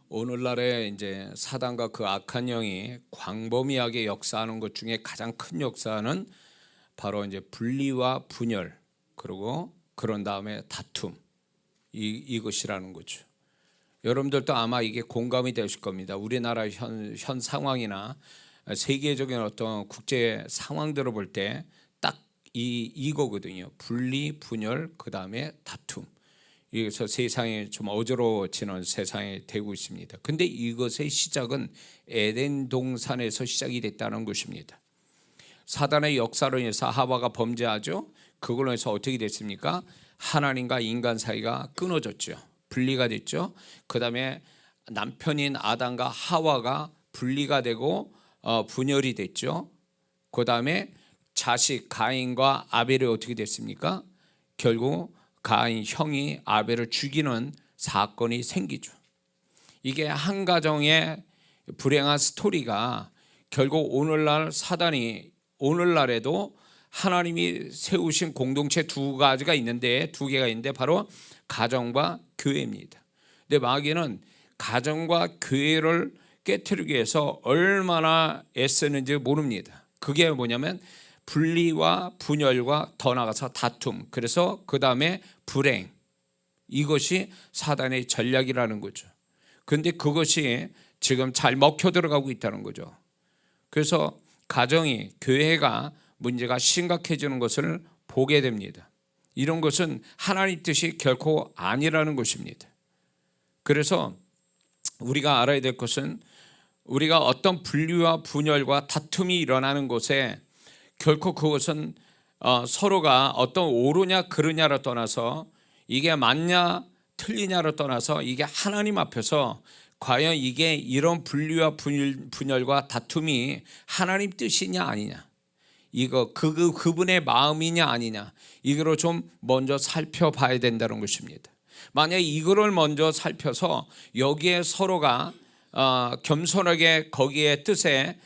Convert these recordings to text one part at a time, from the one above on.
오늘날에 이제 사단과 그 악한 영이 광범위하게 역사하는 것 중에 가장 큰 역사는 바로 이제 분리와 분열, 그리고 그런 다음에 다툼, 이것이라는 거죠. 여러분들도 아마 이게 공감이 되실 겁니다. 우리나라 현 상황이나 세계적인 어떤 국제 상황들을 볼 때 딱 이거거든요. 분리, 분열, 그 다음에 다툼. 그래서 세상이 좀 어지러워지는 세상이 되고 있습니다. 근데 이것의 시작은 에덴 동산에서 시작이 됐다는 것입니다. 사단의 역사로 인해서 하와가 범죄하죠. 그걸로 해서 어떻게 됐습니까? 하나님과 인간 사이가 끊어졌죠. 분리가 됐죠. 그 다음에 남편인 아담과 하와가 분리가 되고 분열이 됐죠. 그 다음에 자식 가인과 아벨이 어떻게 됐습니까? 결국 가인 형이 아벨을 죽이는 사건이 생기죠. 이게 한 가정의 불행한 스토리가 결국 오늘날 사단이 오늘날에도 하나님이 세우신 공동체 두 개가 있는데 바로 가정과 교회입니다. 근데 마귀는 가정과 교회를 깨트리기 위해서 얼마나 애쓰는지 모릅니다. 그게 뭐냐면 분리와 분열과 더 나아가서 다툼, 그래서 그 다음에 불행, 이것이 사단의 전략이라는 거죠. 그런데 그것이 지금 잘 먹혀 들어가고 있다는 거죠. 그래서 가정이, 교회가 문제가 심각해지는 것을 보게 됩니다. 이런 것은 하나님 뜻이 결코 아니라는 것입니다. 그래서 우리가 알아야 될 것은 우리가 어떤 분리와 분열과 다툼이 일어나는 곳에 결코 그것은 서로가 어떤 옳으냐 그르냐를 떠나서 이게 맞냐 틀리냐를 떠나서 이게 하나님 앞에서 과연 이게 이런 분리와 분열과 다툼이 하나님 뜻이냐 아니냐, 이거 그분의 마음이냐 아니냐, 이거를 좀 먼저 살펴봐야 된다는 것입니다. 만약 이거를 먼저 살펴서 여기에 서로가 겸손하게 거기에 뜻에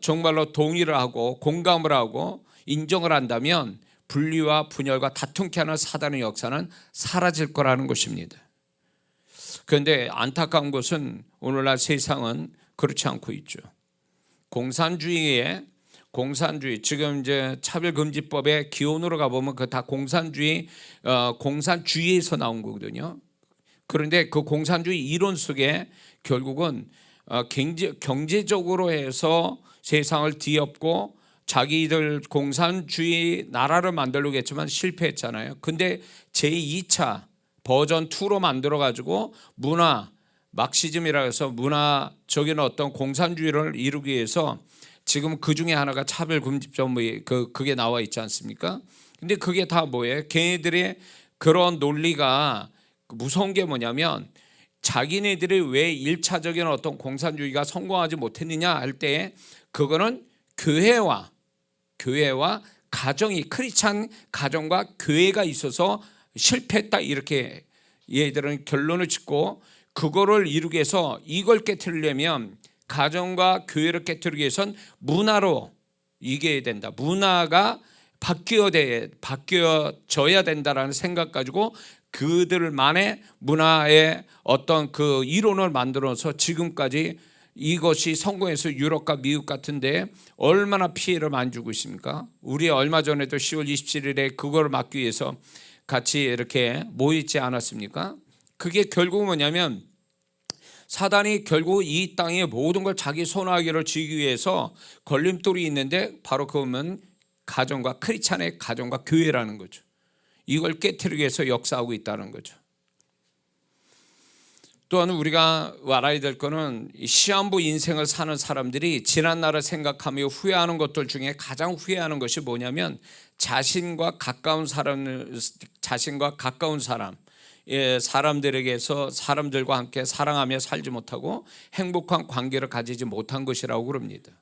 정말로 동의를 하고 공감을 하고 인정을 한다면 분리와 분열과 다툼케 하는 사단의 역사는 사라질 거라는 것입니다. 그런데 안타까운 것은 오늘날 세상은 그렇지 않고 있죠. 공산주의 지금 이제 차별금지법의 기원으로 가보면 그 다 공산주의에서 나온 거거든요. 그런데 그 공산주의 이론 속에 결국은 경제적으로 해서 세상을 뒤엎고 자기들 공산주의 나라를 만들려고 했지만 실패했잖아요. 근데 제2차 버전 2로 만들어 가지고 마크시즘이라고 해서 문화적인 어떤 공산주의를 이루기 위해서 지금 그 중에 하나가 차별금지법 그게 나와 있지 않습니까? 근데 그게 다 뭐예요? 걔네들의 그런 논리가 무서운 게 뭐냐면 자기네들이 왜 1차적인 어떤 공산주의가 성공하지 못했느냐 할 때 그거는 교회와 가정이 크리스찬 가정과 교회가 있어서 실패했다, 이렇게 얘들은 결론을 짓고 그거를 이루기 위해서 이걸 깨트리려면 가정과 교회를 깨트리기 위해서는 문화로 이겨야 된다. 문화가 바뀌어져야 된다라는 생각 가지고 그들만의 문화의 어떤 그 이론을 만들어서 지금까지 이것이 성공해서 유럽과 미국 같은데 얼마나 피해를 많이 주고 있습니까? 우리 얼마 전에도 10월 27일에 그걸 막기 위해서 같이 이렇게 모이지 않았습니까? 그게 결국 뭐냐면 사단이 결국 이 땅의 모든 걸 자기 손아귀를 쥐기 위해서 걸림돌이 있는데 바로 그거는 가정과 크리스찬의 가정과 교회라는 거죠. 이걸 깨트리기 위해서 역사하고 있다는 거죠. 또한 우리가 알아야 될 것은 시한부 인생을 사는 사람들이 지난 날을 생각하며 후회하는 것들 중에 가장 후회하는 것이 뭐냐면 자신과 가까운 사람, 사람들에게서 사람들과 함께 사랑하며 살지 못하고 행복한 관계를 가지지 못한 것이라고 그럽니다.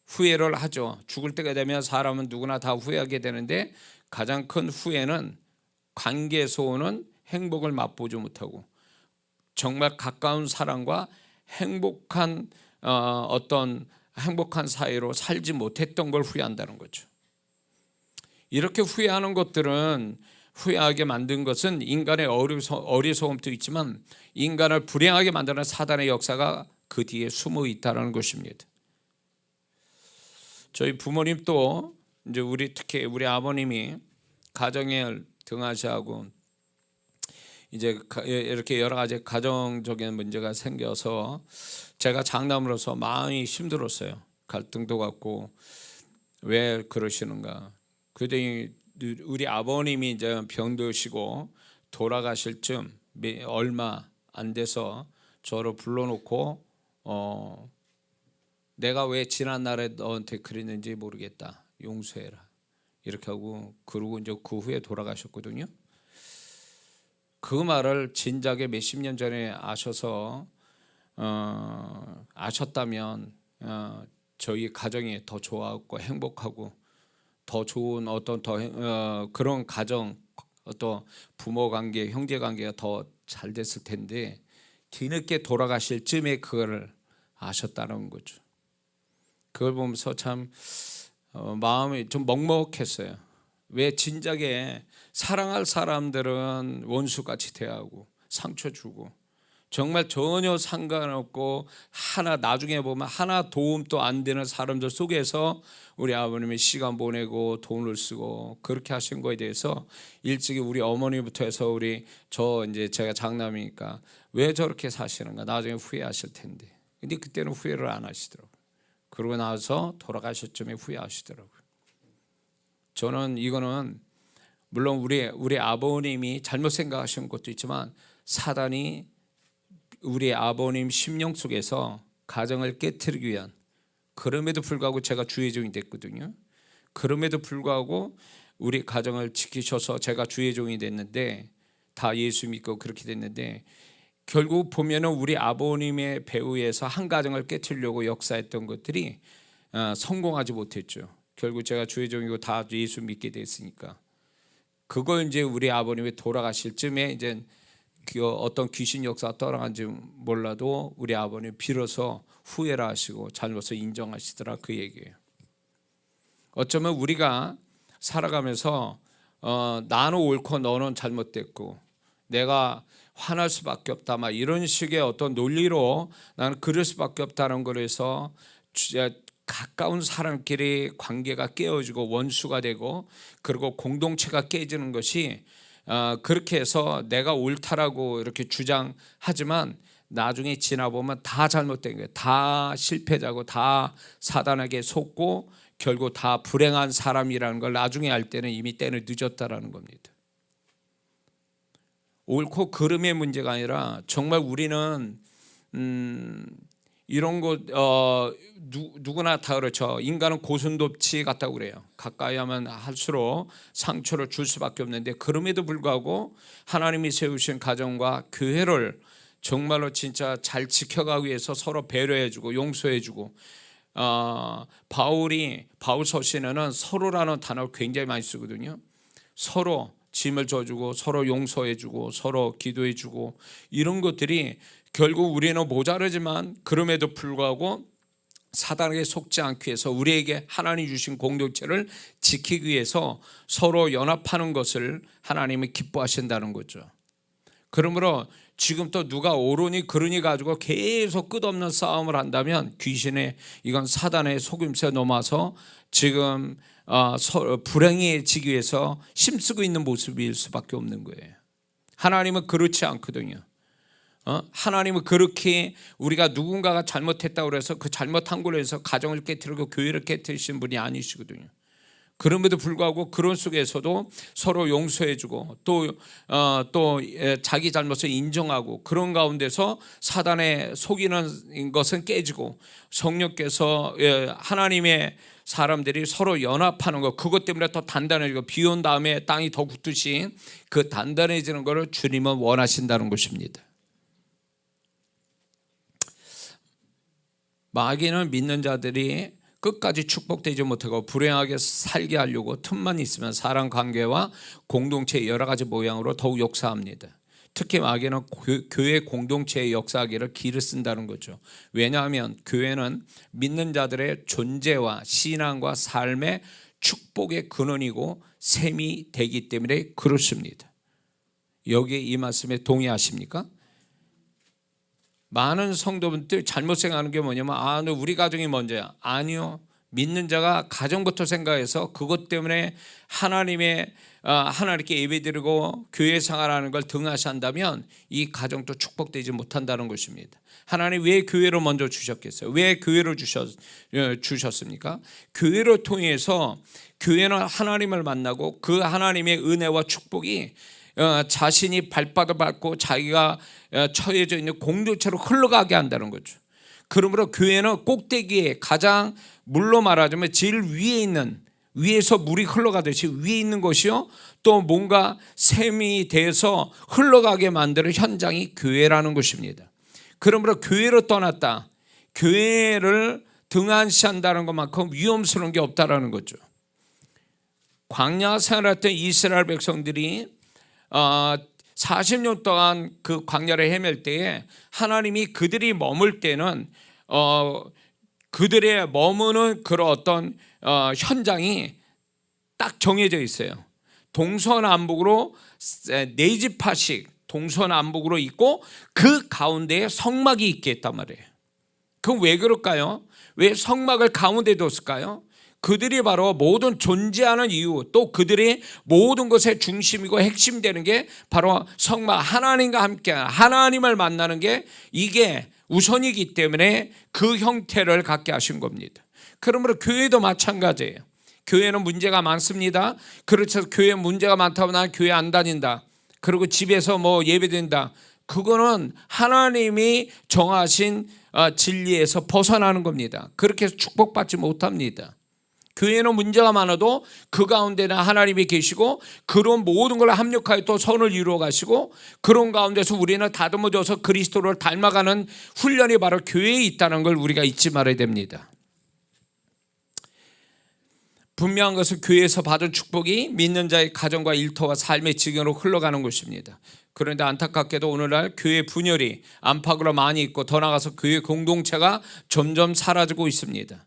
후회를 하죠. 죽을 때가 되면 사람은 누구나 다 후회하게 되는데 가장 큰 후회는 관계에서 오는 행복을 맛보지 못하고 정말 가까운 사람과 행복한 사이로 살지 못했던 걸 후회한다는 거죠. 이렇게 후회하는 것들은 후회하게 만든 것은 인간의 어리석음도 있지만 인간을 불행하게 만드는 사단의 역사가 그 뒤에 숨어 있다는 것입니다. 저희 부모님도 이제 특히 우리 아버님이 가정에 등하시하고 이제 이렇게 여러 가지 가정적인 문제가 생겨서 제가 장남으로서 마음이 힘들었어요. 갈등도 갖고 왜 그러시는가. 그랬더니 우리 아버님이 이제 병드시고 돌아가실 쯤 얼마 안 돼서 저를 불러놓고 내가 왜 지난날에 너한테 그랬는지 모르겠다, 용서해라, 이렇게 하고 그러고 이제 그 후에 돌아가셨거든요. 그 말을 진작에 몇십 년 전에 아셨다면 저희 가정이 더 좋았고 행복하고 더 좋은 어떤 그런 가정, 어떤 부모 관계, 형제 관계가 더 잘 됐을 텐데 뒤늦게 돌아가실 쯤에 그걸 아셨다는 거죠. 그걸 보면서 참 마음이 좀 먹먹했어요. 왜 진작에 사랑할 사람들은 원수같이 대하고 상처 주고 정말 전혀 상관없고 나중에 보면 하나 도움도 안 되는 사람들 속에서 우리 아버님이 시간 보내고 돈을 쓰고 그렇게 하신 거에 대해서 일찍이 우리 어머니부터 해서 이제 제가 장남이니까 왜 저렇게 사시는가, 나중에 후회하실 텐데. 근데 그때는 후회를 안 하시더라고요. 그러고 나서 돌아가실 쯤에 후회하시더라고요. 저는 이거는 물론 우리 아버님이 잘못 생각하신 것도 있지만 사단이 우리 아버님 심령 속에서 가정을 깨트리기 위한, 그럼에도 불구하고 제가 주의종이 됐거든요. 그럼에도 불구하고 우리 가정을 지키셔서 제가 주의종이 됐는데, 다 예수 믿고 그렇게 됐는데, 결국 보면은 우리 아버님의 배후에서 한 가정을 깨트리려고 역사했던 것들이 성공하지 못했죠. 결국 제가 주의종이고 다 예수 믿게 됐으니까. 그걸 이제 우리 아버님이 돌아가실 쯤에 이제 어떤 귀신 역사가 떠나간지 몰라도 우리 아버님 비로소 후회를 하시고 잘못을 인정하시더라, 그 얘기예요. 어쩌면 우리가 살아가면서 나는 옳고 너는 잘못됐고 내가 화날 수밖에 없다, 막 이런 식의 어떤 논리로 나는 그럴 수밖에 없다는 거에서 가까운 사람끼리 관계가 깨어지고 원수가 되고 그리고 공동체가 깨지는 것이 그렇게 해서 내가 옳다라고 이렇게 주장하지만 나중에 지나보면 다 잘못된 거예요. 다 실패자고 다 사단에게 속고 결국 다 불행한 사람이라는 걸 나중에 알 때는 이미 때는 늦었다라는 겁니다. 옳고 그름의 문제가 아니라 정말 우리는 이런 거 누구나 다 그렇죠. 인간은 고슴도치 같다고 그래요. 가까이 하면 할수록 상처를 줄 수밖에 없는데 그럼에도 불구하고 하나님이 세우신 가정과 교회를 정말로 진짜 잘 지켜가기 위해서 서로 배려해주고 용서해주고 바울 서신에는 서로라는 단어를 굉장히 많이 쓰거든요. 서로 짐을 져주고 서로 용서해주고 서로 기도해주고 이런 것들이 결국 우리는 모자르지만 그럼에도 불구하고 사단에게 속지 않기 위해서 우리에게 하나님 주신 공동체를 지키기 위해서 서로 연합하는 것을 하나님이 기뻐하신다는 거죠. 그러므로 지금 또 누가 옳으니 그러니 가지고 계속 끝없는 싸움을 한다면 이건 사단의 속임수에 넘어서 지금 불행해지기 위해서 힘쓰고 있는 모습일 수밖에 없는 거예요. 하나님은 그렇지 않거든요. 하나님은 그렇게 우리가 누군가가 잘못했다고 해서 그 잘못한 걸로 해서 가정을 깨트리고 교회를 깨트리신 분이 아니시거든요. 그럼에도 불구하고 그런 속에서도 서로 용서해주고 또 자기 잘못을 인정하고 그런 가운데서 사단의 속이는 것은 깨지고 성령께서 하나님의 사람들이 서로 연합하는 것, 그것 때문에 더 단단해지고 비 온 다음에 땅이 더 굳듯이 그 단단해지는 것을 주님은 원하신다는 것입니다. 마귀는 믿는 자들이 끝까지 축복되지 못하고 불행하게 살게 하려고 틈만 있으면 사람 관계와 공동체의 여러 가지 모양으로 더욱 역사합니다. 특히 마귀는 교회 공동체의 역사하기를 기를 쓴다는 거죠. 왜냐하면 교회는 믿는 자들의 존재와 신앙과 삶의 축복의 근원이고 셈이 되기 때문에 그렇습니다. 여기에 이 말씀에 동의하십니까? 많은 성도분들 잘못 생각하는 게 뭐냐면 우리 가정이 먼저야. 아니요. 믿는 자가 가정부터 생각해서 그것 때문에 하나님께 예배드리고 교회 생활하는 걸 등하시한다면 이 가정도 축복되지 못한다는 것입니다. 하나님 왜 교회를 먼저 주셨겠어요? 왜 교회를 주셨습니까? 교회를 통해서 교회는 하나님을 만나고 그 하나님의 은혜와 축복이 자신이 발바닥 밟고 자기가 처해져 있는 공동체로 흘러가게 한다는 거죠. 그러므로 교회는 꼭대기에 가장 물로 말하자면 제일 위에서 물이 흘러가듯이 위에 있는 것이요 또 뭔가 샘이 돼서 흘러가게 만드는 현장이 교회라는 것입니다. 그러므로 교회로 떠났다, 교회를 등한시한다는 것만큼 위험스러운 게 없다라는 거죠. 광야 생활했던 이스라엘 백성들이 40년 동안 그 광야를 헤맬 때에 하나님이 그들이 머물 때는 그들의 머무는 그런 어떤 현장이 딱 정해져 있어요. 동서남북으로 네 지파씩 동서남북으로 있고 그 가운데에 성막이 있게 했단 말이에요. 그럼 왜 그럴까요? 왜 성막을 가운데 뒀을까요? 그들이 바로 모든 존재하는 이유, 또 그들이 모든 것의 중심이고 핵심 되는 게 바로 성막, 하나님과 함께 하나님을 만나는 게 이게 우선이기 때문에 그 형태를 갖게 하신 겁니다. 그러므로 교회도 마찬가지예요. 교회는 문제가 많습니다. 그렇죠. 교회 문제가 많다고 난 교회 안 다닌다, 그리고 집에서 예배된다, 그거는 하나님이 정하신 진리에서 벗어나는 겁니다. 그렇게 해서 축복받지 못합니다. 교회는 문제가 많아도 그 가운데는 하나님이 계시고 그런 모든 걸 합력하여 또 선을 이루어 가시고 그런 가운데서 우리는 다듬어져서 그리스도를 닮아가는 훈련이 바로 교회에 있다는 걸 우리가 잊지 말아야 됩니다. 분명한 것은 교회에서 받은 축복이 믿는 자의 가정과 일터와 삶의 지경으로 흘러가는 것입니다. 그런데 안타깝게도 오늘날 교회 분열이 안팎으로 많이 있고 더 나아가서 교회 공동체가 점점 사라지고 있습니다.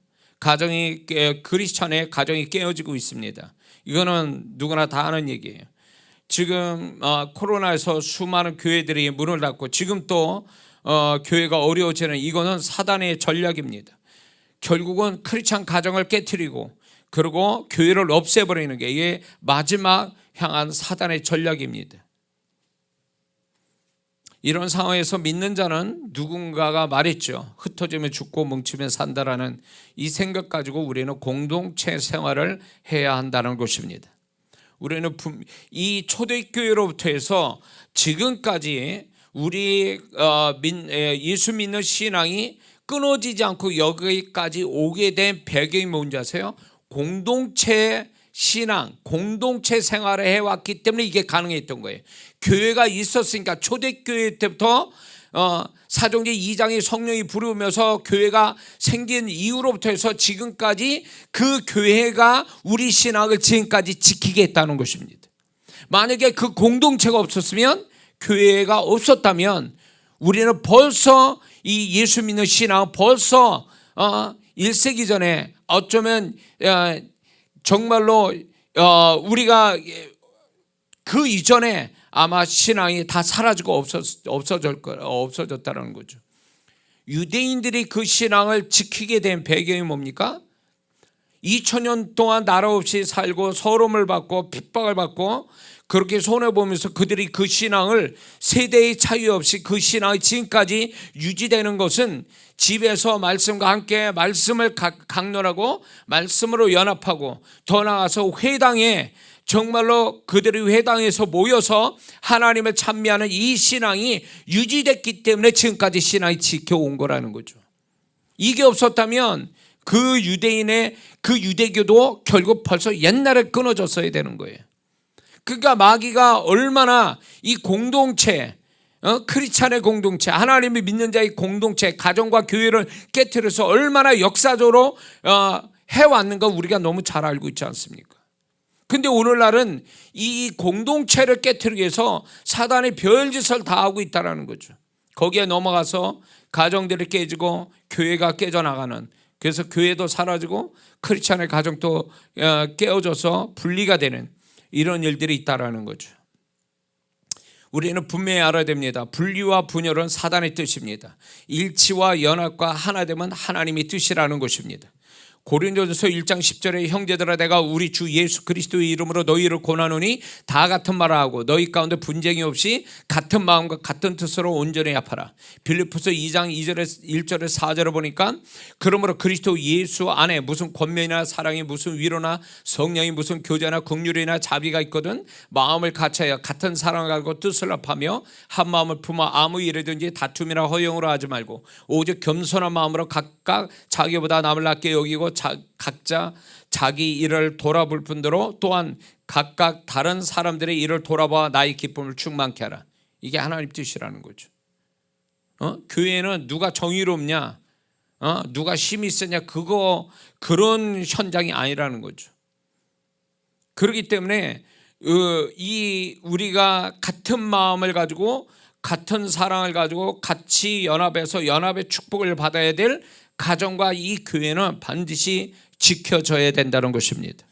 크리스찬의 가정이 깨어지고 있습니다. 이거는 누구나 다 아는 얘기예요. 지금 코로나에서 수많은 교회들이 문을 닫고 지금 또 교회가 어려워지는, 이거는 사단의 전략입니다. 결국은 크리스찬 가정을 깨트리고 그리고 교회를 없애버리는 게 이게 마지막 향한 사단의 전략입니다. 이런 상황에서 믿는 자는 누군가가 말했죠. 흩어지면 죽고 뭉치면 산다라는 이 생각 가지고 우리는 공동체 생활을 해야 한다는 것입니다. 우리는 이 초대교회로부터 해서 지금까지 우리 예수 믿는 신앙이 끊어지지 않고 여기까지 오게 된 배경이 뭔지 아세요? 공동체 신앙, 공동체 생활을 해왔기 때문에 이게 가능했던 거예요. 교회가 있었으니까 초대교회 때부터 사도행전 2장의 성령이 부르면서 교회가 생긴 이후로부터 해서 지금까지 그 교회가 우리 신앙을 지금까지 지키게 했다는 것입니다. 만약에 그 공동체가 없었으면, 교회가 없었다면 우리는 벌써 이 예수 믿는 신앙은 벌써 1세기 전에 어쩌면 정말로 우리가 그 이전에 아마 신앙이 다 사라지고 없어졌다는 거죠. 유대인들이 그 신앙을 지키게 된 배경이 뭡니까? 2000년 동안 나라 없이 살고 서름을 받고 핍박을 받고 그렇게 손해보면서 그들이 그 신앙을 세대의 차이 없이 그 신앙이 지금까지 유지되는 것은 집에서 말씀과 함께 말씀을 강론하고 말씀으로 연합하고 더 나아가서 회당에 정말로 그들이 회당에서 모여서 하나님을 찬미하는 이 신앙이 유지됐기 때문에 지금까지 신앙이 지켜온 거라는 거죠. 이게 없었다면 그 유대인의 그 유대교도 결국 벌써 옛날에 끊어졌어야 되는 거예요. 그러니까 마귀가 얼마나 이 공동체, 크리스찬의 공동체, 하나님을 믿는 자의 공동체, 가정과 교회를 깨트려서 얼마나 역사적으로 해왔는가 우리가 너무 잘 알고 있지 않습니까? 근데 오늘날은 이 공동체를 깨트리기 위해서 사단이 별짓을 다 하고 있다는 거죠. 거기에 넘어가서 가정들이 깨지고 교회가 깨져나가는, 그래서 교회도 사라지고 크리스찬의 가정도 깨어져서 분리가 되는 이런 일들이 있다라는 거죠. 우리는 분명히 알아야 됩니다. 분리와 분열은 사단의 뜻입니다. 일치와 연합과 하나됨은 하나님의 뜻이라는 것입니다. 고린도전서 1장 10절에 형제들아 내가 우리 주 예수 그리스도의 이름으로 너희를 권하노니 다 같은 말을 하고 너희 가운데 분쟁이 없이 같은 마음과 같은 뜻으로 온전히 합하라. 빌립보서 2장 2절에 1절에 4절을 보니까 그러므로 그리스도 예수 안에 무슨 권면이나 사랑이 무슨 위로나 성령이 무슨 교제나 긍휼이나 자비가 있거든 마음을 같이하여 같은 사랑을 가지고 뜻을 합하며 한 마음을 품어 아무 일이든지 다툼이나 허용으로 하지 말고 오직 겸손한 마음으로 각각 자기보다 남을 낮게 여기고 각자 자기 일을 돌아볼 뿐더러 또한 각각 다른 사람들의 일을 돌아봐 나의 기쁨을 충만케 하라. 이게 하나님 뜻이라는 거죠. 교회는 누가 정의롭냐, 누가 힘이 있으냐 그런 현장이 아니라는 거죠. 그렇기 때문에 우리가 같은 마음을 가지고 같은 사랑을 가지고 같이 연합해서 연합의 축복을 받아야 될 가정과 이 교회는 반드시 지켜져야 된다는 것입니다.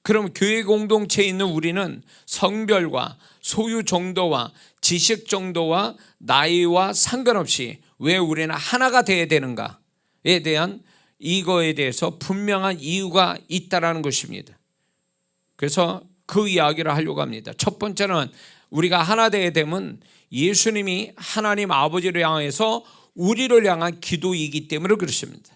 그럼 교회 공동체에 있는 우리는 성별과 소유 정도와 지식 정도와 나이와 상관없이 왜 우리는 하나가 되어야 되는가에 대한 이거에 대해서 분명한 이유가 있다는 것입니다. 그래서 그 이야기를 하려고 합니다. 첫 번째는 우리가 하나 되어야 되면 예수님이 하나님 아버지를 향해서 우리를 향한 기도이기 때문에 그렇습니다.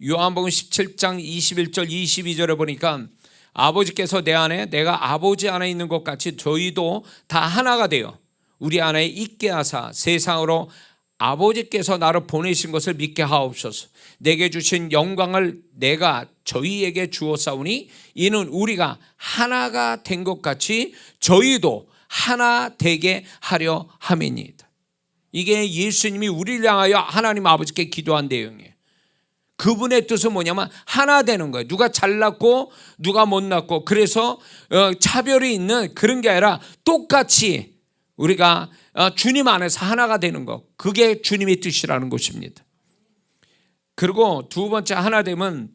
요한복음 17장 21절 22절에 보니까 아버지께서 내 안에 내가 아버지 안에 있는 것 같이 저희도 다 하나가 되어 우리 안에 있게 하사 세상으로 아버지께서 나를 보내신 것을 믿게 하옵소서. 내게 주신 영광을 내가 저희에게 주었사오니 이는 우리가 하나가 된 것 같이 저희도 하나 되게 하려 함이니이다. 이게 예수님이 우리를 향하여 하나님 아버지께 기도한 내용이에요. 그분의 뜻은 뭐냐면 하나 되는 거예요. 누가 잘났고 누가 못났고 그래서 차별이 있는 그런 게 아니라 똑같이 우리가 주님 안에서 하나가 되는 거, 그게 주님의 뜻이라는 것입니다. 그리고 두 번째 하나 되면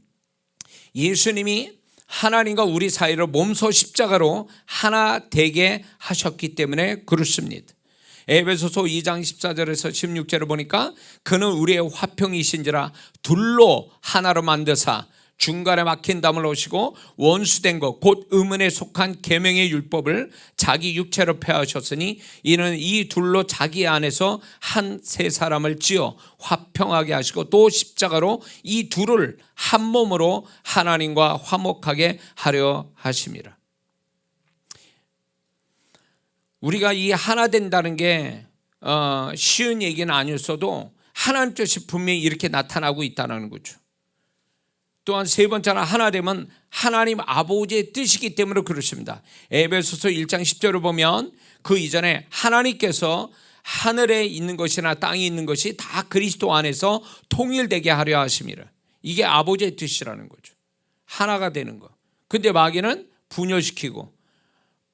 예수님이 하나님과 우리 사이를 몸소 십자가로 하나 되게 하셨기 때문에 그렇습니다. 에베소서 2장 14절에서 16절을 보니까 그는 우리의 화평이신지라 둘로 하나로 만드사 중간에 막힌 담을 오시고 원수된 것 곧 의문에 속한 계명의 율법을 자기 육체로 폐하셨으니 이는 이 둘로 자기 안에서 한 세 사람을 지어 화평하게 하시고 또 십자가로 이 둘을 한 몸으로 하나님과 화목하게 하려 하심이라. 우리가 이 하나 된다는 게 쉬운 얘기는 아니었어도 하나님 뜻이 분명히 이렇게 나타나고 있다는 거죠. 또한 세 번째는 하나 되면 하나님 아버지의 뜻이기 때문에 그렇습니다. 에베소서 1장 10절을 보면 그 이전에 하나님께서 하늘에 있는 것이나 땅에 있는 것이 다 그리스도 안에서 통일되게 하려 하심이라. 이게 아버지의 뜻이라는 거죠. 하나가 되는 거. 근데 마귀는 분열시키고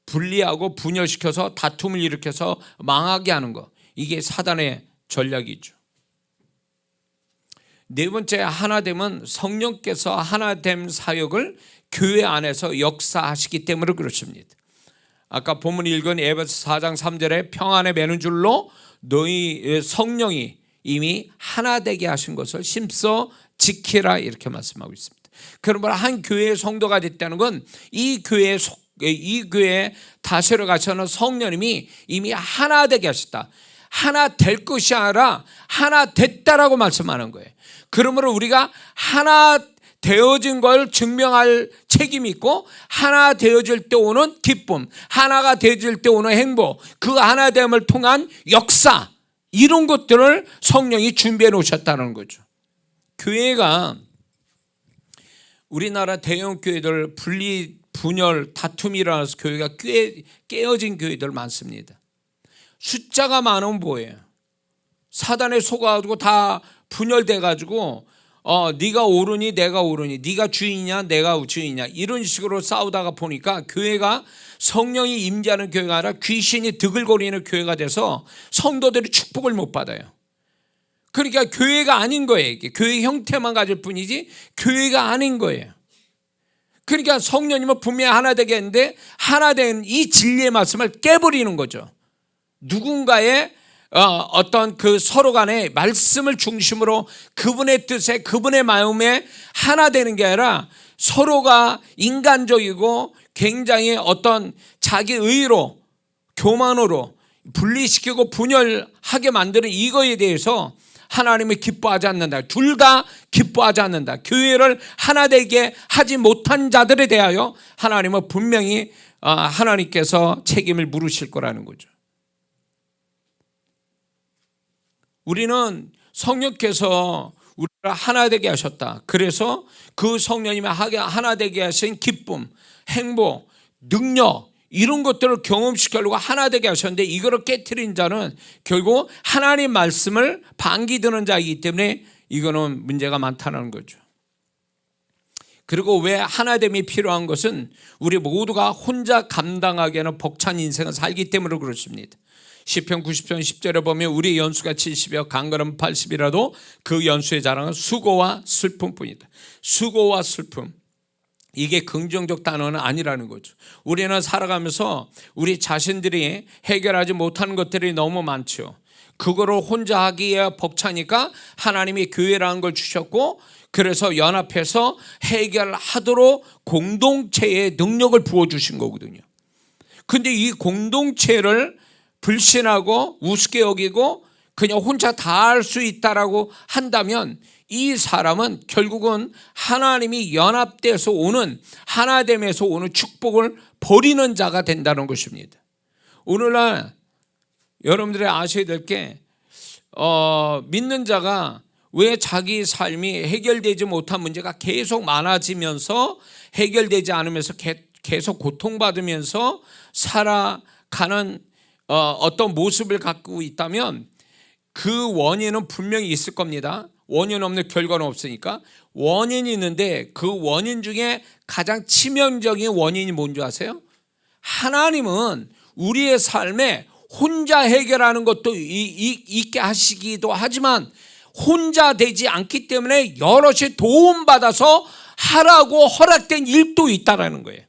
분리하고 분열시켜서 다툼을 일으켜서 망하게 하는 거, 이게 사단의 전략이죠. 네 번째 하나 되면 성령께서 하나됨 사역을 교회 안에서 역사하시기 때문에 그렇습니다. 아까 본문 읽은 에베소 4장 3절에 평안에 매는 줄로 너희 성령이 이미 하나 되게 하신 것을 힘써 지키라 이렇게 말씀하고 있습니다. 그러므로 한 교회의 성도가 됐다는 건 이 교회에 다스려 가시는 성령님이 이미 하나 되게 하셨다. 하나 될 것이 아니라 하나 됐다라고 말씀하는 거예요. 그러므로 우리가 하나 되어진 걸 증명할 책임이 있고 하나 되어질 때 오는 기쁨, 하나가 되어질 때 오는 행복, 그 하나됨을 통한 역사, 이런 것들을 성령이 준비해 놓으셨다는 거죠. 교회가 우리나라 대형 교회들 분열, 다툼이 일어나서 교회가 깨어진 교회들 많습니다. 숫자가 많으면 뭐예요? 사단에 속아가지고 다 분열돼가지고 네가 옳으니 내가 옳으니, 네가 주인이냐 내가 주인이냐, 이런 식으로 싸우다가 보니까 교회가 성령이 임재하는 교회가 아니라 귀신이 드글거리는 교회가 돼서 성도들이 축복을 못 받아요. 그러니까 교회가 아닌 거예요. 이게 교회 형태만 가질 뿐이지 교회가 아닌 거예요. 그러니까 성령님은 분명히 하나 되게 했는데 하나 된 이 진리의 말씀을 깨버리는 거죠. 누군가의 어떤 그 서로 간의 말씀을 중심으로 그분의 뜻에 그분의 마음에 하나 되는 게 아니라 서로가 인간적이고 굉장히 어떤 자기 의로 교만으로 분리시키고 분열하게 만드는 이거에 대해서 하나님이 기뻐하지 않는다. 둘 다 기뻐하지 않는다. 교회를 하나 되게 하지 못한 자들에 대하여 하나님은 분명히 하나님께서 책임을 물으실 거라는 거죠. 우리는 성령께서 우리를 하나 되게 하셨다. 그래서 그 성령님이 하나 되게 하신 기쁨, 행복, 능력 이런 것들을 경험시키려고 하나 되게 하셨는데 이거를 깨트린 자는 결국 하나님 말씀을 반기드는 자이기 때문에 이거는 문제가 많다는 거죠. 그리고 왜 하나됨이 필요한 것은 우리 모두가 혼자 감당하기에는 벅찬 인생을 살기 때문에 그렇습니다. 시편 90편 10절에 보면 우리 연수가 70이여 강건은 80이라도 그 연수의 자랑은 수고와 슬픔뿐이다. 수고와 슬픔, 이게 긍정적 단어는 아니라는 거죠. 우리는 살아가면서 우리 자신들이 해결하지 못하는 것들이 너무 많죠. 그거를 혼자 하기에 벅차니까 하나님이 교회라는 걸 주셨고 그래서 연합해서 해결하도록 공동체의 능력을 부어주신 거거든요. 근데 이 공동체를 불신하고 우습게 여기고 그냥 혼자 다 할 수 있다라고 한다면 이 사람은 결국은 하나님이 연합돼서 오는 하나됨에서 오는 축복을 버리는 자가 된다는 것입니다. 오늘날 여러분들이 아셔야 될 게 믿는 자가 왜 자기 삶이 해결되지 못한 문제가 계속 많아지면서 해결되지 않으면서 계속 고통받으면서 살아가는 어떤 모습을 갖고 있다면 그 원인은 분명히 있을 겁니다. 원인 없는 결과는 없으니까. 원인이 있는데 그 원인 중에 가장 치명적인 원인이 뭔지 아세요? 하나님은 우리의 삶에 혼자 해결하는 것도 있게 하시기도 하지만 혼자 되지 않기 때문에 여럿이 도움받아서 하라고 허락된 일도 있다라는 거예요.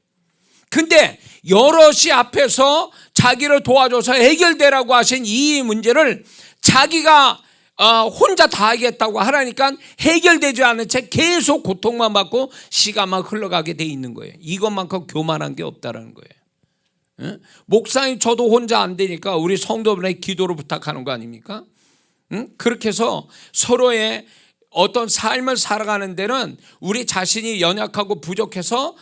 근데 여럿이 앞에서 자기를 도와줘서 해결되라고 하신 이 문제를 자기가 혼자 다 하겠다고 하라니까 해결되지 않은 채 계속 고통만 받고 시간만 흘러가게 돼 있는 거예요. 이것만큼 교만한 게 없다라는 거예요. 목사님 저도 혼자 안 되니까 우리 성도분의 기도를 부탁하는 거 아닙니까? 그렇게 해서 서로의 어떤 삶을 살아가는 데는 우리 자신이 연약하고 부족해서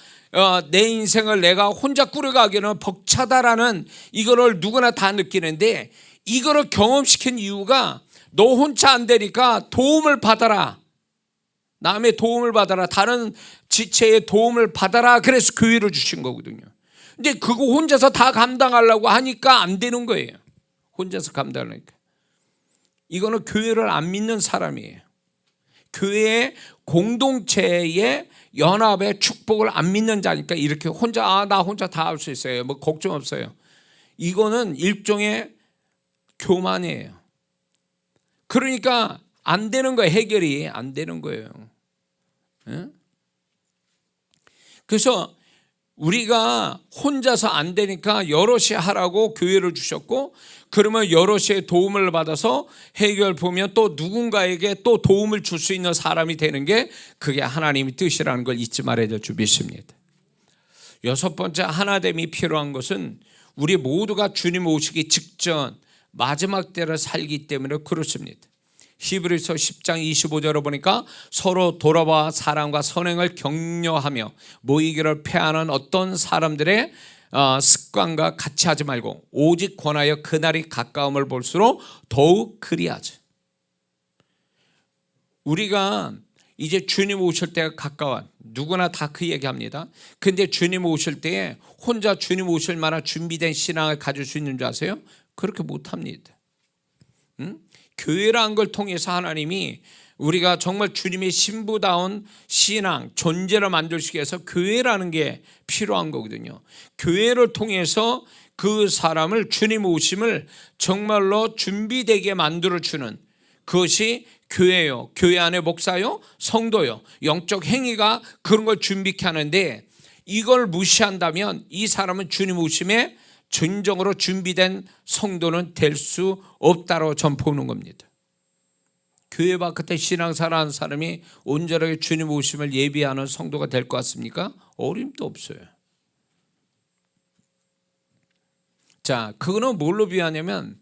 내 인생을 내가 혼자 꾸려가기는 벅차다라는 이거를 누구나 다 느끼는데 이거를 경험시킨 이유가 너 혼자 안 되니까 도움을 받아라. 남의 도움을 받아라. 다른 지체의 도움을 받아라. 그래서 교회를 주신 거거든요. 근데 그거 혼자서 다 감당하려고 하니까 안 되는 거예요. 혼자서 감당하니까. 이거는 교회를 안 믿는 사람이에요. 교회의 공동체의 연합의 축복을 안 믿는 자니까 이렇게 혼자 나 혼자 다 할 수 있어요. 뭐 걱정 없어요. 이거는 일종의 교만이에요. 그러니까 안 되는 거예요. 해결이 안 되는 거예요. 그래서 우리가 혼자서 안 되니까 여럿이 하라고 교회를 주셨고 그러면 여럿의 도움을 받아서 해결 보면 또 누군가에게 또 도움을 줄 수 있는 사람이 되는 게 그게 하나님의 뜻이라는 걸 잊지 말아야 될 줄 믿습니다. 여섯 번째 하나됨이 필요한 것은 우리 모두가 주님 오시기 직전 마지막 때를 살기 때문에 그렇습니다. 히브리서 10장 25절을 보니까 서로 돌아와 사랑과 선행을 격려하며 모이기를 패하는 어떤 사람들의 습관과 같이 하지 말고 오직 권하여 그날이 가까움을 볼수록 더욱 그리하자. 우리가 이제 주님 오실 때가 가까워 누구나 다 그 얘기합니다. 근데 주님 오실 때에 혼자 주님 오실 만한 준비된 신앙을 가질 수 있는 줄 아세요? 그렇게 못합니다. 교회라는 걸 통해서 하나님이 우리가 정말 주님의 신부다운 신앙, 존재를 만들기 위해서 교회라는 게 필요한 거거든요. 교회를 통해서 그 사람을 주님 오심을 정말로 준비되게 만들어주는 그것이 교회요. 교회 안에 목사요, 성도요. 영적 행위가 그런 걸 준비케 하는데 이걸 무시한다면 이 사람은 주님 오심에 진정으로 준비된 성도는 될 수 없다고 전 보는 겁니다. 교회 바깥에 신앙생활하는 사람이 온전하게 주님 오심을 예비하는 성도가 될 것 같습니까? 어림도 없어요. 자, 그거는 뭘로 비하냐면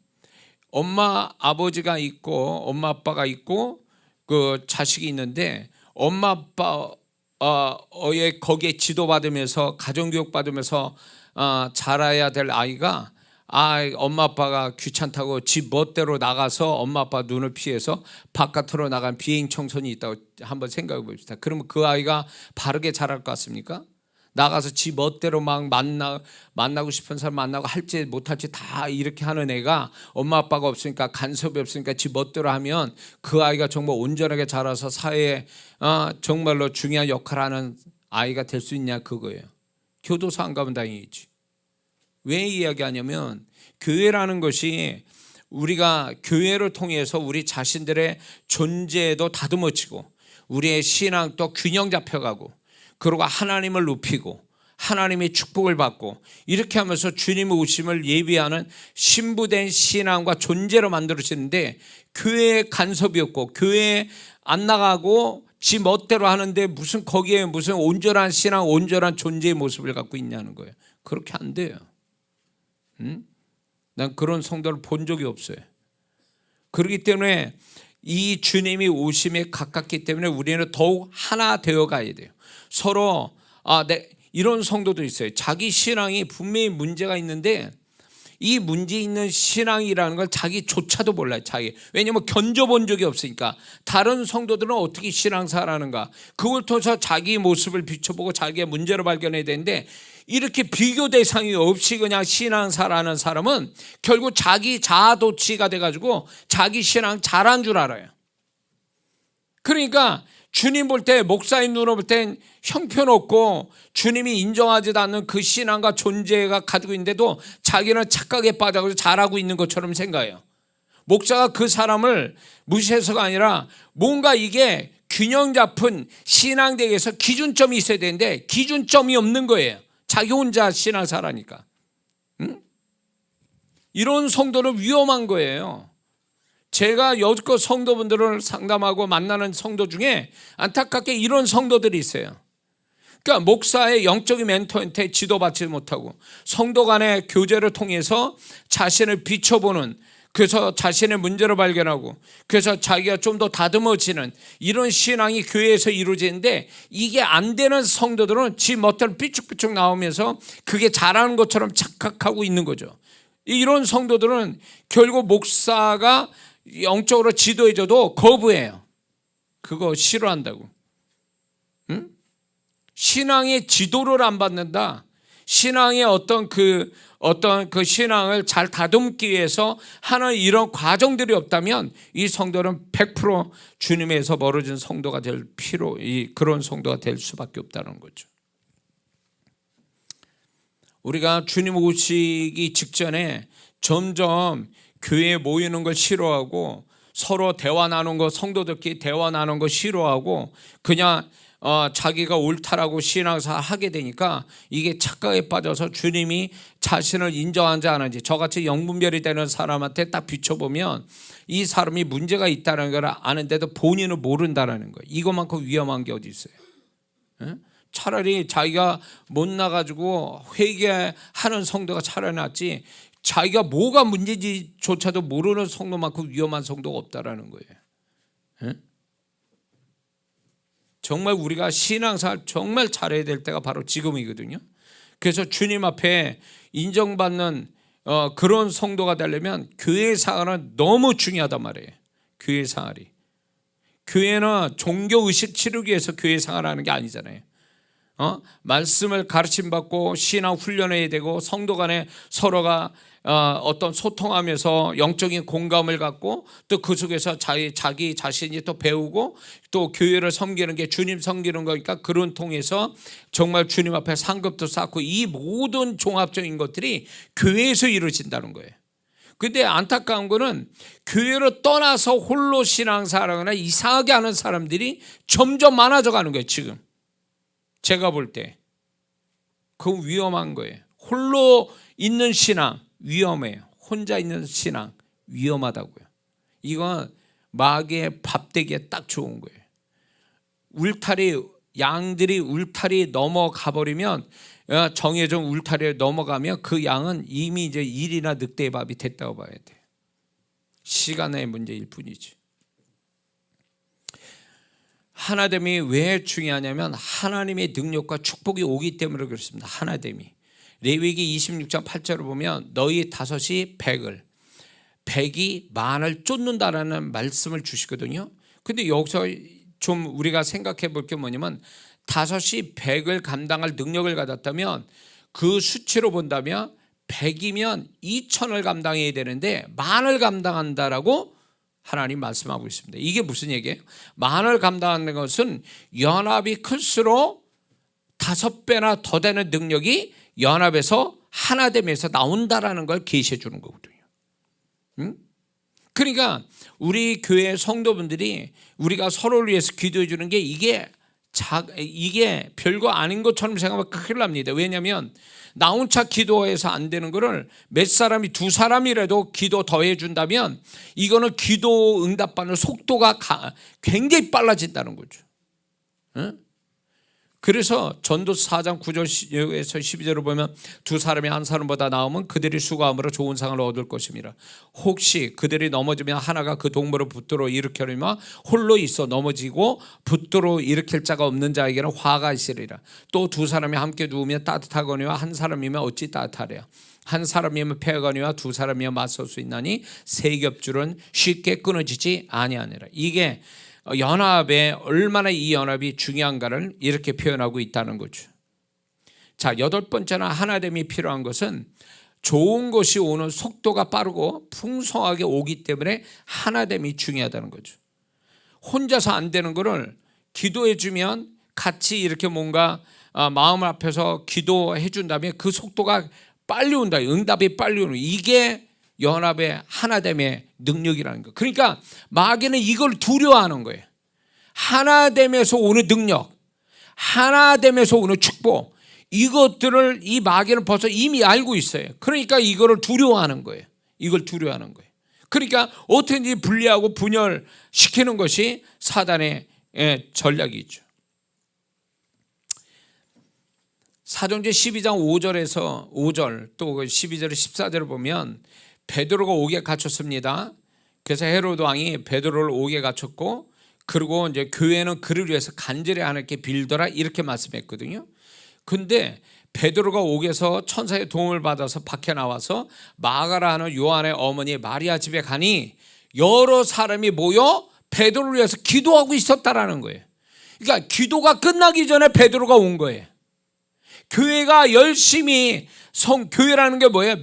엄마 아버지가 있고 엄마 아빠가 있고 그 자식이 있는데 엄마 아빠의 거기에 지도받으면서 가정교육 받으면서 자라야 될 아이가 엄마 아빠가 귀찮다고 집 멋대로 나가서 엄마 아빠 눈을 피해서 바깥으로 나간 비행 청소년이 있다고 한번 생각해 봅시다. 그러면 그 아이가 바르게 자랄 것 같습니까? 나가서 지 멋대로 막 만나고 싶은 사람 만나고 할지 못할지 다 이렇게 하는 애가 엄마 아빠가 없으니까 간섭이 없으니까 지 멋대로 하면 그 아이가 정말 온전하게 자라서 사회에 정말로 중요한 역할을 하는 아이가 될 수 있냐, 그거예요. 교도소 안 가면 다행이지. 왜 이야기하냐면 교회라는 것이 우리가 교회를 통해서 우리 자신들의 존재도 다듬어지고 우리의 신앙도 균형 잡혀가고 그리고 하나님을 높이고 하나님의 축복을 받고 이렇게 하면서 주님의 오심을 예비하는 신부된 신앙과 존재로 만들어지는데, 교회에 간섭이 없고 교회에 안 나가고 지 멋대로 하는데 무슨 거기에 무슨 온전한 신앙, 온전한 존재의 모습을 갖고 있냐는 거예요. 그렇게 안 돼요. 난 그런 성도를 본 적이 없어요. 그렇기 때문에 이 주님이 오심에 가깝기 때문에 우리는 더욱 하나 되어 가야 돼요. 서로 이런 성도도 있어요. 자기 신앙이 분명히 문제가 있는데 이 문제 있는 신앙이라는 걸 자기조차도 몰라요. 왜냐하면 견뎌본 적이 없으니까. 다른 성도들은 어떻게 신앙생활하는가, 그걸 통해서 자기 모습을 비춰보고 자기의 문제를 발견해야 되는데, 이렇게 비교 대상이 없이 그냥 신앙생활하는 사람은 결국 자기 자아도취가 돼가지고 자기 신앙 잘한 줄 알아요. 그러니까 주님 볼 때, 목사님 눈으로 볼 땐 형편없고 주님이 인정하지도 않는 그 신앙과 존재가 가지고 있는데도 자기는 착각에 빠져서 잘하고 있는 것처럼 생각해요. 목사가 그 사람을 무시해서가 아니라 뭔가 이게 균형 잡힌 신앙대에서 기준점이 있어야 되는데 기준점이 없는 거예요. 자기 혼자 신앙생활하니까. 이런 성도는 위험한 거예요. 제가 여지껏 성도분들을 상담하고 만나는 성도 중에 안타깝게 이런 성도들이 있어요. 그러니까 목사의 영적인 멘토한테 지도받지 못하고 성도 간의 교제를 통해서 자신을 비춰보는, 그래서 자신의 문제를 발견하고 그래서 자기가 좀 더 다듬어지는 이런 신앙이 교회에서 이루어지는데, 이게 안 되는 성도들은 지 멋대로 삐쭉삐쭉 나오면서 그게 잘하는 것처럼 착각하고 있는 거죠. 이런 성도들은 결국 목사가 영적으로 지도해줘도 거부해요. 그거 싫어한다고. 신앙의 지도를 안 받는다. 신앙의 어떤 그 신앙을 잘 다듬기 위해서 하는 이런 과정들이 없다면 이 성도는 100% 주님에서 멀어진 성도가 될 그런 성도가 될 수밖에 없다는 거죠. 우리가 주님 오시기 직전에 점점 교회에 모이는 걸 싫어하고 서로 대화 나누는 거, 성도들끼리 대화 나누는 거 싫어하고 그냥 자기가 옳다라고 신앙생활 하게 되니까 이게 착각에 빠져서 주님이 자신을 인정하지 않은지, 저같이 영분별이 되는 사람한테 딱 비춰보면 이 사람이 문제가 있다는 걸 아는데도 본인은 모른다는 거예요. 이것만큼 위험한 게 어디 있어요? 차라리 자기가 못 나가지고 회개하는 성도가 차라리 낫지, 자기가 뭐가 문제인지조차도 모르는 성도만큼 위험한 성도가 없다라는 거예요. 정말 우리가 신앙생활 정말 잘해야 될 때가 바로 지금이거든요. 그래서 주님 앞에 인정받는 그런 성도가 되려면 교회 생활은 너무 중요하단 말이에요. 교회 생활이. 교회는 종교의식 치르기 위해서 교회 생활하는 게 아니잖아요. 말씀을 가르침받고 신앙 훈련해야 되고 성도 간에 서로가 어떤 소통하면서 영적인 공감을 갖고 또 그 속에서 자기 자신이 또 배우고 또 교회를 섬기는 게 주님 섬기는 거니까 그런 통해서 정말 주님 앞에 상급도 쌓고 이 모든 종합적인 것들이 교회에서 이루어진다는 거예요. 근데 안타까운 거는 교회를 떠나서 홀로 신앙생활하거나 이상하게 하는 사람들이 점점 많아져 가는 거예요. 지금 제가 볼 때 그건 위험한 거예요. 홀로 있는 신앙 위험해요. 혼자 있는 신앙 위험하다고요. 이건 마귀의 밥되기에 딱 좋은 거예요. 양들이 울타리 넘어가 버리면, 정해진 울타리에 넘어가면 그 양은 이미 이제 일이나 늑대의 밥이 됐다고 봐야 돼요. 시간의 문제일 뿐이지. 하나됨이 왜 중요하냐면 하나님의 능력과 축복이 오기 때문에 그렇습니다. 하나됨이. 레위기 26장 8절을 보면 너희 다섯이 백이 만을 쫓는다라는 말씀을 주시거든요. 근데 여기서 좀 우리가 생각해 볼 게 뭐냐면 다섯이 100을 감당할 능력을 가졌다면 그 수치로 본다면 100이면 2000을 감당해야 되는데 만을 감당한다라고 하나님 말씀하고 있습니다. 이게 무슨 얘기예요? 만을 감당하는 것은 연합이 클수록 5배나 더 되는 능력이 연합에서 하나됨에서 나온다라는 걸 계시해 주는 거거든요. 그러니까 우리 교회 성도분들이 우리가 서로를 위해서 기도해 주는 게 이게 별거 아닌 것처럼 생각하면 큰일 납니다. 왜냐하면 나 혼자 기도해서 안 되는 거를 몇 사람이 2사람이라도 기도 더해 준다면 이거는 기도 응답받는 속도가 굉장히 빨라진다는 거죠. 그래서 전도서 4장 9절에서 12절을 보면 2사람이 한 사람보다 나으면 그들이 수고함으로 좋은 상을 얻을 것입니다. 혹시 그들이 넘어지면 하나가 그 동물을 붙들어 일으켜리마 홀로 있어 넘어지고 붙들어 일으킬 자가 없는 자에게는 화가 있으리라. 또 2사람이 함께 누우면 따뜻하거니와 한 사람이면 어찌 따뜻하랴. 한 사람이면 패하거니와 2사람이면 맞설 수 있나니 세 겹줄은 쉽게 끊어지지 아니하니라. 이게 연합에 얼마나 이 연합이 중요한가를 이렇게 표현하고 있다는 거죠. 자, 8번째나 하나됨이 필요한 것은 좋은 것이 오는 속도가 빠르고 풍성하게 오기 때문에 하나됨이 중요하다는 거죠. 혼자서 안 되는 거를 기도해 주면 같이 이렇게 뭔가 마음 앞에서 기도해 준다면 그 속도가 빨리 온다. 응답이 빨리 오는, 이게 연합의 하나됨의 능력이라는 거. 그러니까 마귀는 이걸 두려워하는 거예요. 하나됨에서 오는 능력, 하나됨에서 오는 축복, 이것들을 이 마귀는 벌써 이미 알고 있어요. 그러니까 이거를 두려워하는 거예요. 이걸 두려워하는 거예요. 그러니까 어떻게든지 분리하고 분열시키는 것이 사단의 전략이죠. 사도행전 12장 5절 또 12절 14절을 보면 베드로가 옥에 갇혔습니다. 그래서 헤로드 왕이 베드로를 옥에 갇혔고, 그리고 이제 교회는 그를 위해서 간절히 하나님께 빌더라 이렇게 말씀했거든요. 근데 베드로가 옥에서 천사의 도움을 받아서 밖에 나와서 마가라 하는 요한의 어머니 마리아 집에 가니 여러 사람이 모여 베드로를 위해서 기도하고 있었다라는 거예요. 그러니까 기도가 끝나기 전에 베드로가 온 거예요. 교회가 열심히 교회라는 게 뭐예요?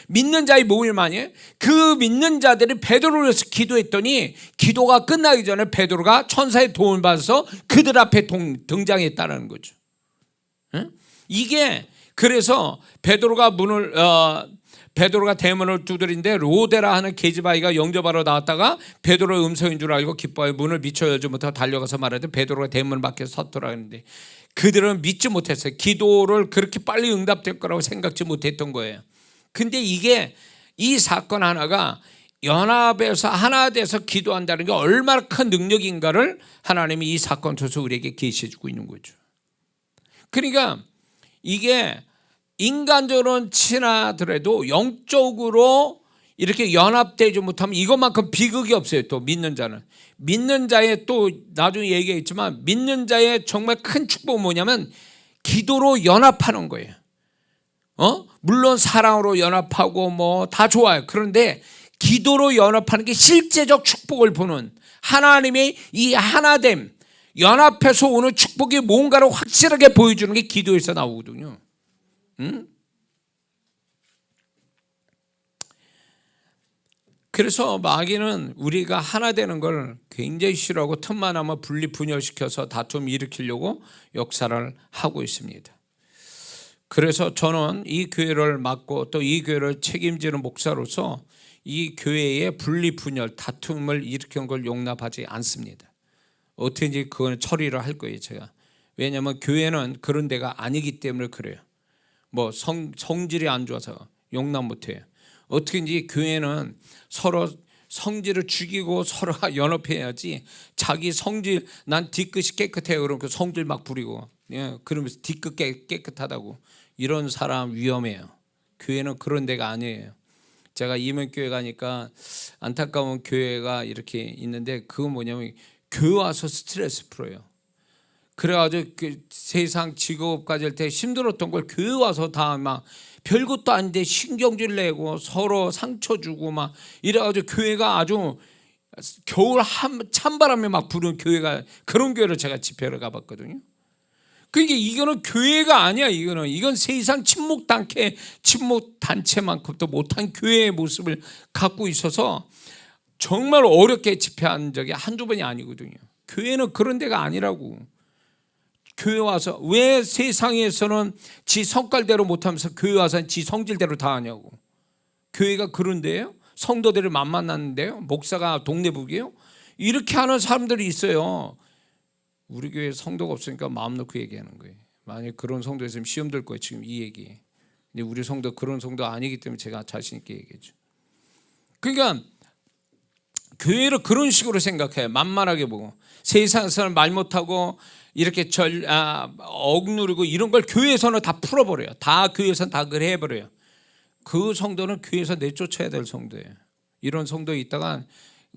믿는 자의 모임 아니에요? 그 믿는 자들이 베드로를 위해서 기도했더니 기도가 끝나기 전에 베드로가 천사의 도움을 받아서 그들 앞에 등장했다는 거죠. 이게 그래서 베드로가 대문을 두드린데 로데라 하는 계집아이가 영접하러 나왔다가 베드로의 음성인 줄 알고 기뻐해 문을 미처 열지 못하고 달려가서 말하되 베드로가 대문 밖에 섰더라 했는데 그들은 믿지 못했어요. 기도를 그렇게 빨리 응답될 거라고 생각지 못했던 거예요. 근데 이 사건 하나가 연합에서 하나 돼서 기도한다는 게 얼마나 큰 능력인가를 하나님이 이 사건 통해서 우리에게 계시해 주고 있는 거죠. 그러니까 이게 인간적으로는 친하더라도 영적으로 이렇게 연합되지 못하면 이것만큼 비극이 없어요. 또 믿는 자의 또 나중에 얘기했지만 믿는 자의 정말 큰 축복은 뭐냐면 기도로 연합하는 거예요. 물론 사랑으로 연합하고 뭐 다 좋아요. 그런데 기도로 연합하는 게 실제적 축복을 보는, 하나님의 이 하나됨, 연합해서 오는 축복이 뭔가를 확실하게 보여주는 게 기도에서 나오거든요. 그래서 마귀는 우리가 하나 되는 걸 굉장히 싫어하고 틈만 하면 분열시켜서 다툼 일으키려고 역사를 하고 있습니다. 그래서 저는 이 교회를 맡고 또 이 교회를 책임지는 목사로서 이 교회의 분열, 다툼을 일으킨 걸 용납하지 않습니다. 어떻게든지 그건 처리를 할 거예요, 제가. 왜냐하면 교회는 그런 데가 아니기 때문에 그래요. 뭐 성질이 안 좋아서 용납 못해요. 어떻게든지 교회는 서로 성질을 죽이고 서로가 연합해야지. 자기 성질 난 뒤끝이 깨끗해요 그러면 그 성질 막 부리고 그러면서 뒤끝 깨끗하다고 이런 사람 위험해요. 교회는 그런 데가 아니에요. 제가 이면교회 가니까 안타까운 교회가 이렇게 있는데 그건 뭐냐면 교회 와서 스트레스 풀어요. 그래가지고 그 세상 직업 가질 때 힘들었던 걸 교회 와서 다 막 별것도 아닌데 신경질 내고 서로 상처 주고 막 이래가지고 교회가 아주 겨울 찬바람에 막 부는 교회가 그런 교회를 제가 집회를 가봤거든요. 그러니까 이거는 교회가 아니야. 이건 세상 친목 단체만큼도 못한 교회의 모습을 갖고 있어서 정말 어렵게 집회한 적이 한두 번이 아니거든요. 교회는 그런 데가 아니라고. 교회 와서 왜 세상에서는 지 성깔대로 못하면서 교회 와서 지 성질대로 다 하냐고. 교회가 그런 데예요? 성도들을 만났는데요? 목사가 동네북이에요? 이렇게 하는 사람들이 있어요. 우리 교회 성도가 없으니까 마음 놓고 얘기하는 거예요. 만약에 그런 성도 있으면 시험 들 거예요. 지금 이 얘기. 근데 우리 성도 그런 성도 아니기 때문에 제가 자신 있게 얘기했죠. 그러니까 교회를 그런 식으로 생각해요. 만만하게 보고 세상에서는 말 못하고 이렇게 억누르고 이런 걸 교회에서는 다 풀어버려요. 다 교회에서는 다 그래 해버려요. 그 성도는 교회에서 내쫓아야 될 성도예요. 이런 성도에 있다가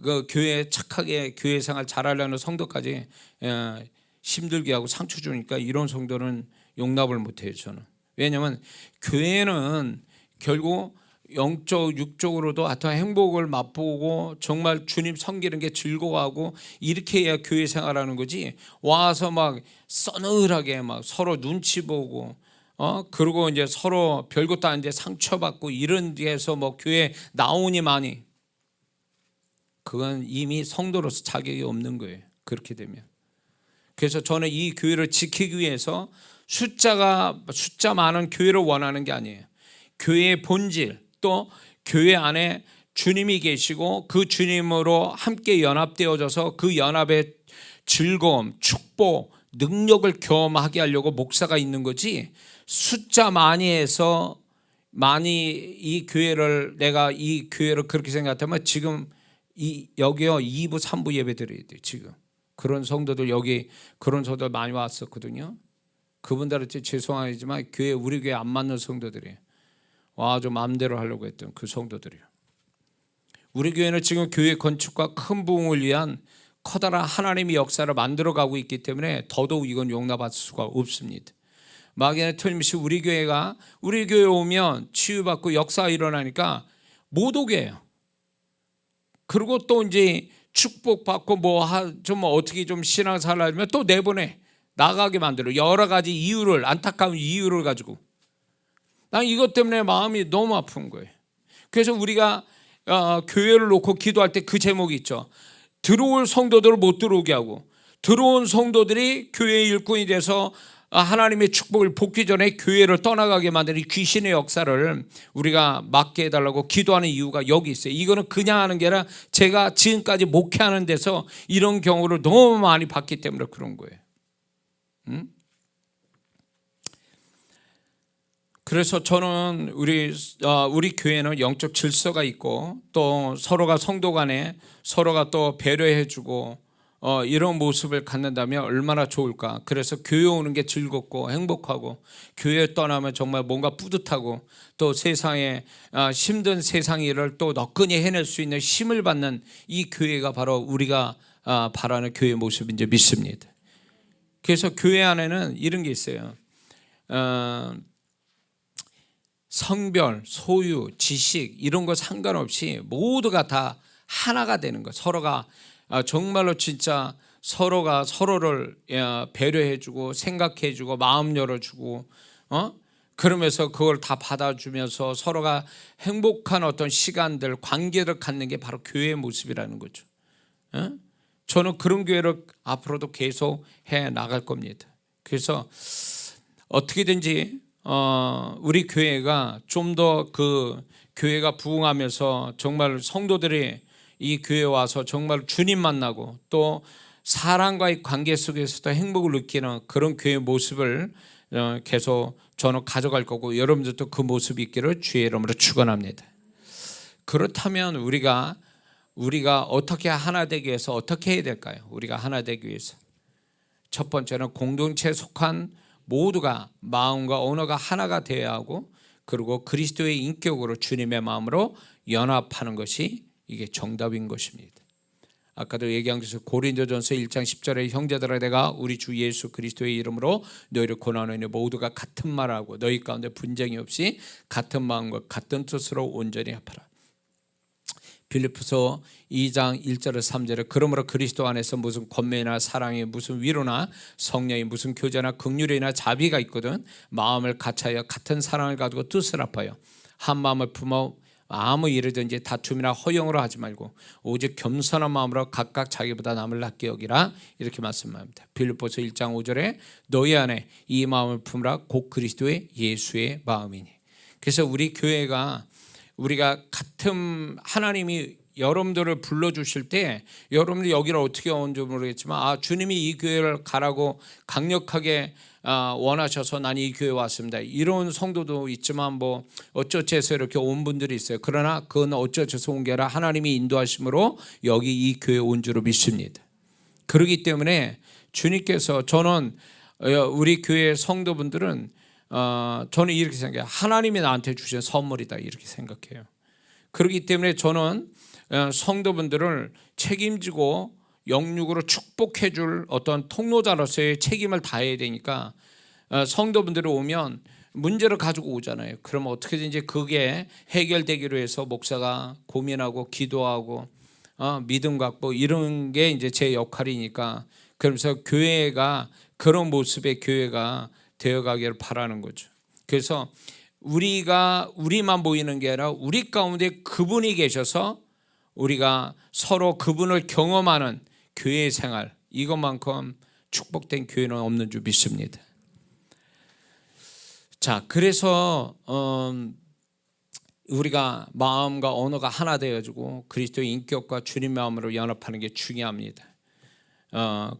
그 교회 착하게 교회 생활 잘하려는 성도까지 힘들게 하고 상처 주니까 이런 성도는 용납을 못해요. 저는. 왜냐하면 교회는 결국 영적 육적으로도 하여튼 행복을 맛보고 정말 주님 섬기는 게 즐거워하고 이렇게 해야 교회 생활하는 거지. 와서 막 서늘하게 막 서로 눈치 보고 그리고 이제 서로 별것도 아닌데 상처받고 이런 데서 뭐 교회 나오니만이 그건 이미 성도로서 자격이 없는 거예요. 그렇게 되면. 그래서 저는 이 교회를 지키기 위해서 숫자 많은 교회를 원하는 게 아니에요. 교회의 본질 또 교회 안에 주님이 계시고 그 주님으로 함께 연합되어져서 그 연합의 즐거움, 축복, 능력을 경험하게 하려고 목사가 있는 거지. 숫자 많이 해서 많이 이 교회를 내가 이 교회를 그렇게 생각하면 지금 여기요 2부 3부 예배 드려야 돼요. 지금 그런 성도들 여기 그런 성도들 많이 왔었거든요. 그분들한테 죄송하지만 우리 교회 안 맞는 성도들이에요. 좀 마음대로 하려고 했던 그 성도들이요. 우리 교회는 지금 교회 건축과 큰 부흥을 위한 커다란 하나님의 역사를 만들어가고 있기 때문에 더더욱 이건 용납할 수가 없습니다. 막연히 틀림없이 우리 교회에 오면 치유받고 역사가 일어나니까 못 오게 해요. 그리고 또 이제 축복받고 좀 어떻게 좀 신앙생활 하면 또 내보내 나가게 만들어. 여러 가지 이유를 안타까운 이유를 가지고 난 이것 때문에 마음이 너무 아픈 거예요. 그래서 우리가 교회를 놓고 기도할 때 그 제목이 있죠. 들어올 성도들을 못 들어오게 하고 들어온 성도들이 교회의 일꾼이 돼서 하나님의 축복을 복기 전에 교회를 떠나가게 만드는 귀신의 역사를 우리가 막게 해달라고 기도하는 이유가 여기 있어요. 이거는 그냥 하는 게 아니라 제가 지금까지 목회하는 데서 이런 경우를 너무 많이 봤기 때문에 그런 거예요. 그래서 저는 우리 교회는 영적 질서가 있고 또 서로가 성도 간에 서로가 또 배려해주고 이런 모습을 갖는다면 얼마나 좋을까. 그래서 교회 오는 게 즐겁고 행복하고 교회 떠나면 정말 뭔가 뿌듯하고 또 세상에 힘든 세상 일을 또 너끈히 해낼 수 있는 힘을 받는 이 교회가 바로 우리가 바라는 교회 모습인지 믿습니다. 그래서 교회 안에는 이런 게 있어요. 성별, 소유, 지식 이런 거 상관없이 모두가 다 하나가 되는 거. 서로가 정말로 진짜 서로가 서로를 배려해주고 생각해주고 마음 열어주고 그러면서 그걸 다 받아주면서 서로가 행복한 어떤 시간들 관계를 갖는 게 바로 교회의 모습이라는 거죠. 저는 그런 교회를 앞으로도 계속 해 나갈 겁니다. 그래서 어떻게든지 우리 교회가 좀 더 그 교회가 부흥하면서 정말 성도들이 이 교회에 와서 정말 주님 만나고 또 사랑과의 관계 속에서도 행복을 느끼는 그런 교회 모습을 계속 저는 가져갈 거고 여러분들도 그 모습이 있기를 주의 이름으로 축원합니다. 그렇다면 우리가 어떻게 하나 되기 위해서 어떻게 해야 될까요? 우리가 하나 되기 위해서 첫 번째는 공동체에 속한 모두가 마음과 언어가 하나가 되어야 하고, 그리고 그리스도의 인격으로 주님의 마음으로 연합하는 것이 이게 정답인 것입니다. 아까도 얘기한 것처럼 고린도전서 1장 10절에 형제들아 내가 우리 주 예수 그리스도의 이름으로 너희를 권하노니 모두가 같은 말하고 너희 가운데 분쟁이 없이 같은 마음과 같은 뜻으로 온전히 합하라. 빌립보서 2장 1절에서 3절에 그러므로 그리스도 안에서 무슨 권면이나 사랑이 무슨 위로나 성령이 무슨 교제나 긍휼이나 자비가 있거든 마음을 같이하여 같은 사랑을 가지고 뜻을 합하여 한 마음을 품어 아무 일이든지 다툼이나 허용으로 하지 말고 오직 겸손한 마음으로 각각 자기보다 남을 낫게 여기라, 이렇게 말씀합니다. 빌립보서 1장 5절에 너희 안에 이 마음을 품으라 곧 그리스도의 예수의 마음이니. 그래서 우리 교회가 우리가 같은 하나님이 여러분들을 불러주실 때 여러분들이 여기를 어떻게 온지 모르겠지만 주님이 이 교회를 가라고 강력하게 원하셔서 난 이 교회에 왔습니다, 이런 성도도 있지만 뭐 어쩌저해서 이렇게 온 분들이 있어요. 그러나 그건 어쩌저해서 온 게 아니라 하나님이 인도하심으로 여기 이 교회에 온 줄로 믿습니다. 그렇기 때문에 주님께서 저는 우리 교회 성도분들은 저는 이렇게 생각해요. 하나님이 나한테 주신 선물이다 이렇게 생각해요. 그렇기 때문에 저는 성도분들을 책임지고 영육으로 축복해 줄 어떤 통로자로서의 책임을 다해야 되니까 성도분들이 오면 문제를 가지고 오잖아요. 그러면 어떻게든지 그게 해결되기로 해서 목사가 고민하고 기도하고 믿음 갖고 이런 게 이제 제 역할이니까, 그러면서 교회가 그런 모습의 교회가 되어가기를 바라는 거죠. 그래서 우리만 보이는 게 아니라 우리 가운데 그분이 계셔서 우리가 서로 그분을 경험하는 교회 생활, 이것만큼 축복된 교회는 없는 줄 믿습니다. 자, 그래서 우리가 마음과 언어가 하나 되어가지고 그리스도의 인격과 주님 마음으로 연합하는 게 중요합니다.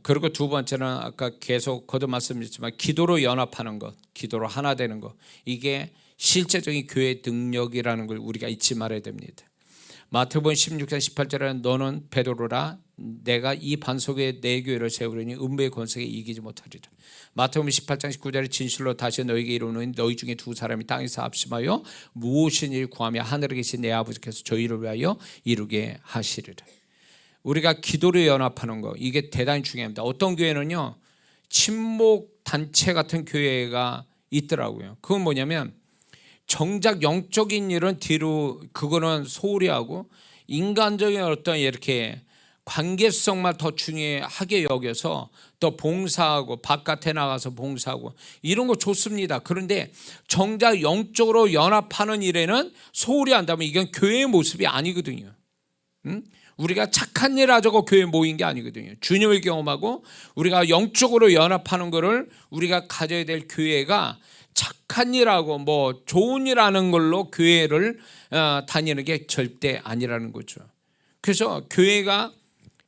그리고 두 번째는 아까 계속 거듭 말씀드렸지만 기도로 연합하는 것, 기도로 하나 되는 것, 이게 실제적인 교회의 능력이라는 걸 우리가 잊지 말아야 됩니다. 마태복음 16장 18절에 너는 베드로라 내가 이 반석에 내 교회를 세우려니 음부의 권세에 이기지 못하리라. 마태복음 18장 19절에 진실로 다시 너희에게 이르노니 너희 중에 두 사람이 땅에서 합심하여 무엇인 일 구하며 하늘에 계신 내 아버지께서 저희를 위하여 이루게 하시리라. 우리가 기도로 연합하는 거, 이게 대단히 중요합니다. 어떤 교회는요 친목 단체 같은 교회가 있더라고요. 그건 뭐냐면 정작 영적인 일은 뒤로 그거는 소홀히 하고 인간적인 어떤 이렇게 관계성만 더 중요하게 여겨서 더 봉사하고 바깥에 나가서 봉사하고 이런 거 좋습니다. 그런데 정작 영적으로 연합하는 일에는 소홀히 한다면 이건 교회의 모습이 아니거든요. 우리가 착한 일 하자고 교회에 모인 게 아니거든요. 주님을 경험하고 우리가 영적으로 연합하는 것을 우리가 가져야 될 교회가 착한 일하고 뭐 좋은 일 하는 걸로 교회를 다니는 게 절대 아니라는 거죠. 그래서 교회가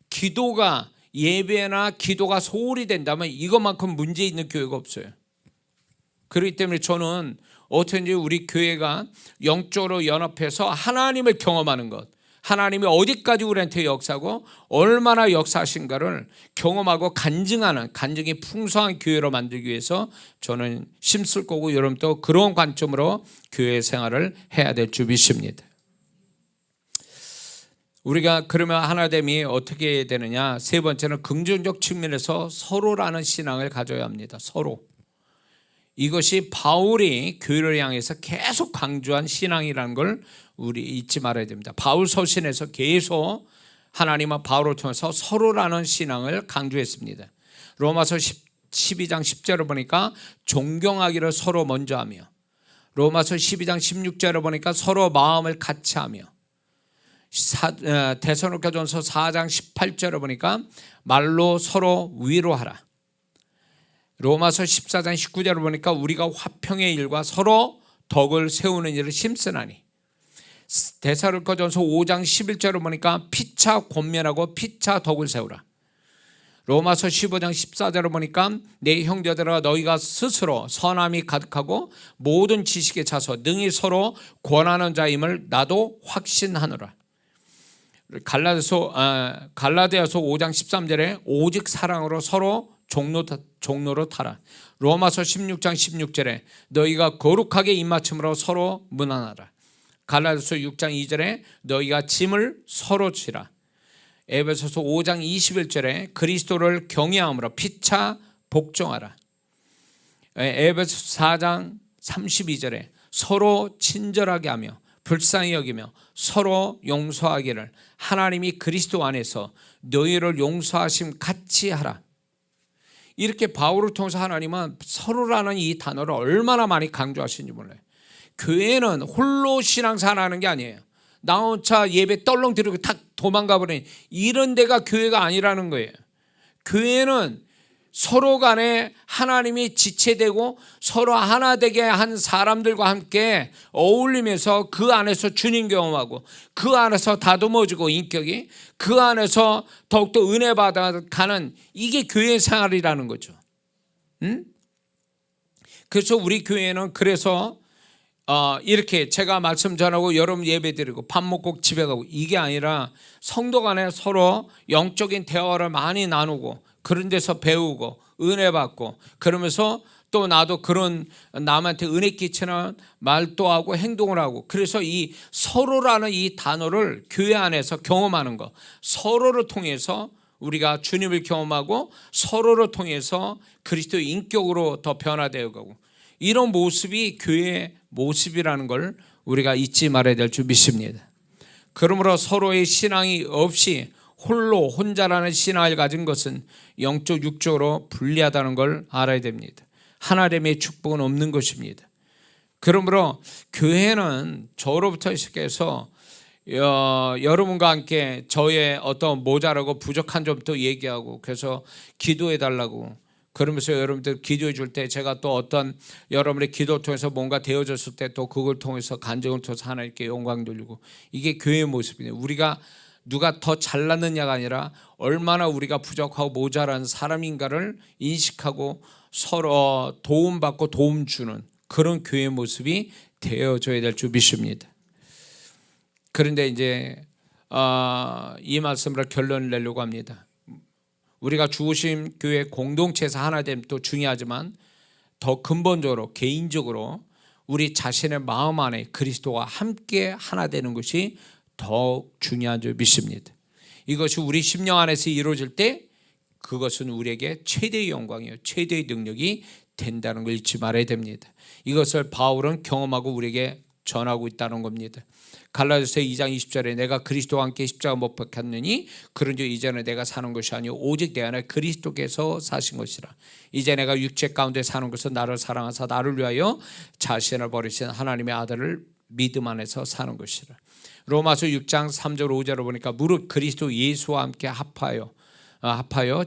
기도가 예배나 기도가 소홀히 된다면 이것만큼 문제 있는 교회가 없어요. 그렇기 때문에 저는 어떻게든지 우리 교회가 영적으로 연합해서 하나님을 경험하는 것, 하나님이 어디까지 우리한테 역사하고 얼마나 역사하신가를 경험하고 간증하는, 간증이 풍성한 교회로 만들기 위해서 저는 힘쓸 거고 여러분도 그런 관점으로 교회 생활을 해야 될 줄 믿습니다. 우리가 그러면 하나됨이 어떻게 해야 되느냐? 세 번째는 긍정적 측면에서 서로라는 신앙을 가져야 합니다. 서로. 이것이 바울이 교회를 향해서 계속 강조한 신앙이라는 걸 우리 잊지 말아야 됩니다. 바울 서신에서 계속 하나님은 바울을 통해서 서로라는 신앙을 강조했습니다. 로마서 12장 10절을 보니까 존경하기를 서로 먼저 하며, 로마서 12장 16절을 보니까 서로 마음을 같이 하며, 데살로니가전서 4장 18절을 보니까 말로 서로 위로하라. 로마서 14장 19절을 보니까 우리가 화평의 일과 서로 덕을 세우는 일을 힘쓰나니, 데살로니가전서 5장 11절을 보니까 피차 권면하고 피차 덕을 세우라. 로마서 15장 14절을 보니까 내 형제들아 너희가 스스로 선함이 가득하고 모든 지식에 차서 능히 서로 권하는 자임을 나도 확신하노라. 갈라디아서 5장 13절에 오직 사랑으로 서로 종로로 타라. 로마서 16장 16절에 너희가 거룩하게 입맞춤으로 서로 문안하라. 갈라디아서 6장 2절에 너희가 짐을 서로 지라. 에베소서 5장 21절에 그리스도를 경외함으로 피차 복종하라. 에베소서 4장 32절에 서로 친절하게 하며 불쌍히 여기며 서로 용서하기를 하나님이 그리스도 안에서 너희를 용서하심 같이 하라. 이렇게 바울을 통해서 하나님은 서로라는 이 단어를 얼마나 많이 강조하시는지 몰라요. 교회는 홀로 신앙생활하는 게 아니에요. 나 혼자 예배 떨렁 들고 탁 도망가 버리는 이런 데가 교회가 아니라는 거예요. 교회는 서로 간에 하나님이 지체되고 서로 하나 되게 한 사람들과 함께 어울리면서 그 안에서 주님 경험하고 그 안에서 다듬어지고 인격이 그 안에서 더욱더 은혜 받아가는 이게 교회 생활이라는 거죠. 그래서 우리 교회는 그래서 이렇게 제가 말씀 전하고 여러분 예배 드리고 밥 먹고 집에 가고 이게 아니라 성도 간에 서로 영적인 대화를 많이 나누고 그런 데서 배우고 은혜 받고 그러면서 또 나도 그런 남한테 은혜 끼치는 말도 하고 행동을 하고 그래서 이 서로라는 이 단어를 교회 안에서 경험하는 거 서로를 통해서 우리가 주님을 경험하고 서로를 통해서 그리스도의 인격으로 더 변화되어 가고 이런 모습이 교회의 모습이라는 걸 우리가 잊지 말아야 될 줄 믿습니다. 그러므로 서로의 신앙이 없이 홀로 혼자라는 신앙을 가진 것은 영적 육적으로 불리하다는 걸 알아야 됩니다. 하나님의 축복은 없는 것입니다. 그러므로 교회는 저로부터 시작해서 여러분과 함께 저의 어떤 모자라고 부족한 점도 얘기하고 그래서 기도해 달라고 그러면서 여러분들 기도해 줄 때 제가 또 어떤 여러분의 기도 통해서 뭔가 되어졌을 때 또 그걸 통해서 간증을 통해서 하나님께 영광 돌리고 이게 교회의 모습이에요. 우리가 누가 더 잘났느냐가 아니라 얼마나 우리가 부족하고 모자란 사람인가를 인식하고 서로 도움받고 도움 주는 그런 교회의 모습이 되어져야 될 줄 믿습니다. 그런데 이제 이 말씀으로 결론을 내려고 합니다. 우리가 주신 교회 공동체에서 하나됨도 중요하지만 더 근본적으로 개인적으로 우리 자신의 마음 안에 그리스도와 함께 하나 되는 것이 더욱 중요한 줄 믿습니다. 이것이 우리 심령 안에서 이루어질 때 그것은 우리에게 최대의 영광이요 최대의 능력이 된다는 걸 잊지 말아야 됩니다. 이것을 바울은 경험하고 우리에게 전하고 있다는 겁니다. 갈라디아서 2장 20절에 내가 그리스도와 함께 십자가 못 박혔느니 그런즉 이제는 내가 사는 것이 아니요 오직 내 안에 그리스도께서 사신 것이라. 이제 내가 육체 가운데 사는 것은 나를 사랑하사 나를 위하여 자신을 버리신 하나님의 아들을 믿음 안에서 사는 것이라. 로마서 6장 3절 5절을 보니까 무릇 그리스도 예수와 함께 합하여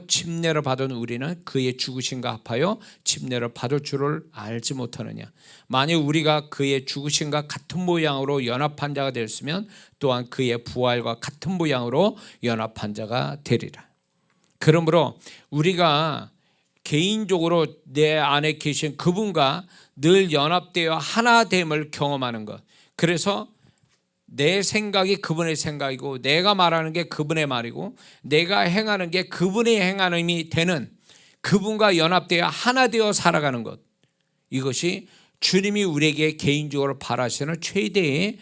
침례를 받은 우리는 그의 죽으심과 합하여 침례를 받을 줄을 알지 못하느냐. 만일 우리가 그의 죽으심과 같은 모양으로 연합한 자가 되었으면 또한 그의 부활과 같은 모양으로 연합한 자가 되리라. 그러므로 우리가 개인적으로 내 안에 계신 그분과 늘 연합되어 하나됨을 경험하는 것. 그래서 내 생각이 그분의 생각이고 내가 말하는 게 그분의 말이고 내가 행하는 게 그분의 행함이 되는 그분과 연합되어 하나 되어 살아가는 것. 이것이 주님이 우리에게 개인적으로 바라시는 최대의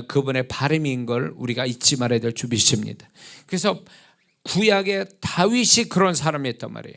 그분의 바람인 걸 우리가 잊지 말아야 될 줄 믿습니다. 그래서 구약의 다윗이 그런 사람이었단 말이에요.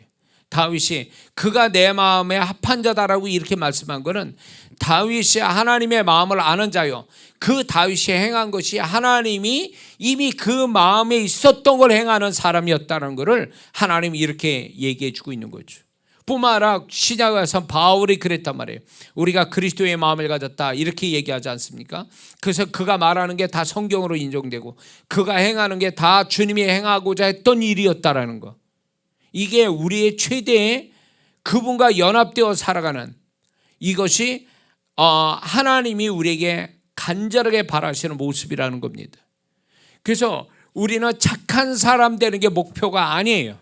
다윗이 그가 내 마음에 합한 자다라고 이렇게 말씀한 것은 다윗이 하나님의 마음을 아는 자요. 그 다윗이 행한 것이 하나님이 이미 그 마음에 있었던 걸 행하는 사람이었다는 것을 하나님이 이렇게 얘기해 주고 있는 거죠. 뿐만 아니라 신약에서 바울이 그랬단 말이에요. 우리가 그리스도의 마음을 가졌다 이렇게 얘기하지 않습니까? 그래서 그가 말하는 게 다 성경으로 인정되고 그가 행하는 게 다 주님이 행하고자 했던 일이었다라는 거. 이게 우리의 최대의 그분과 연합되어 살아가는 이것이 하나님이 우리에게 간절하게 바라시는 모습이라는 겁니다. 그래서 우리는 착한 사람 되는 게 목표가 아니에요.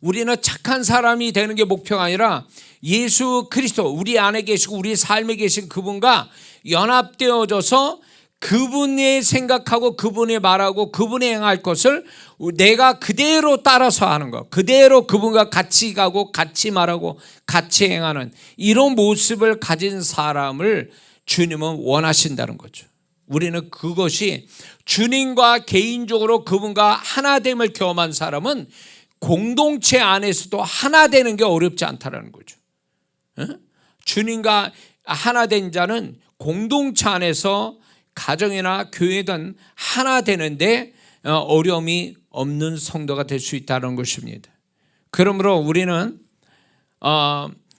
우리는 착한 사람이 되는 게 목표가 아니라 예수 그리스도, 우리 안에 계시고 우리 삶에 계신 그분과 연합되어져서 그분의 생각하고 그분의 말하고 그분의 행할 것을 내가 그대로 따라서 하는 것, 그대로 그분과 같이 가고 같이 말하고 같이 행하는 이런 모습을 가진 사람을 주님은 원하신다는 거죠. 우리는 그것이 주님과 개인적으로 그분과 하나됨을 경험한 사람은 공동체 안에서도 하나 되는 게 어렵지 않다는 거죠. 주님과 하나 된 자는 공동체 안에서 가정이나 교회든 하나 되는데 어려움이 없는 성도가 될 수 있다는 것입니다. 그러므로 우리는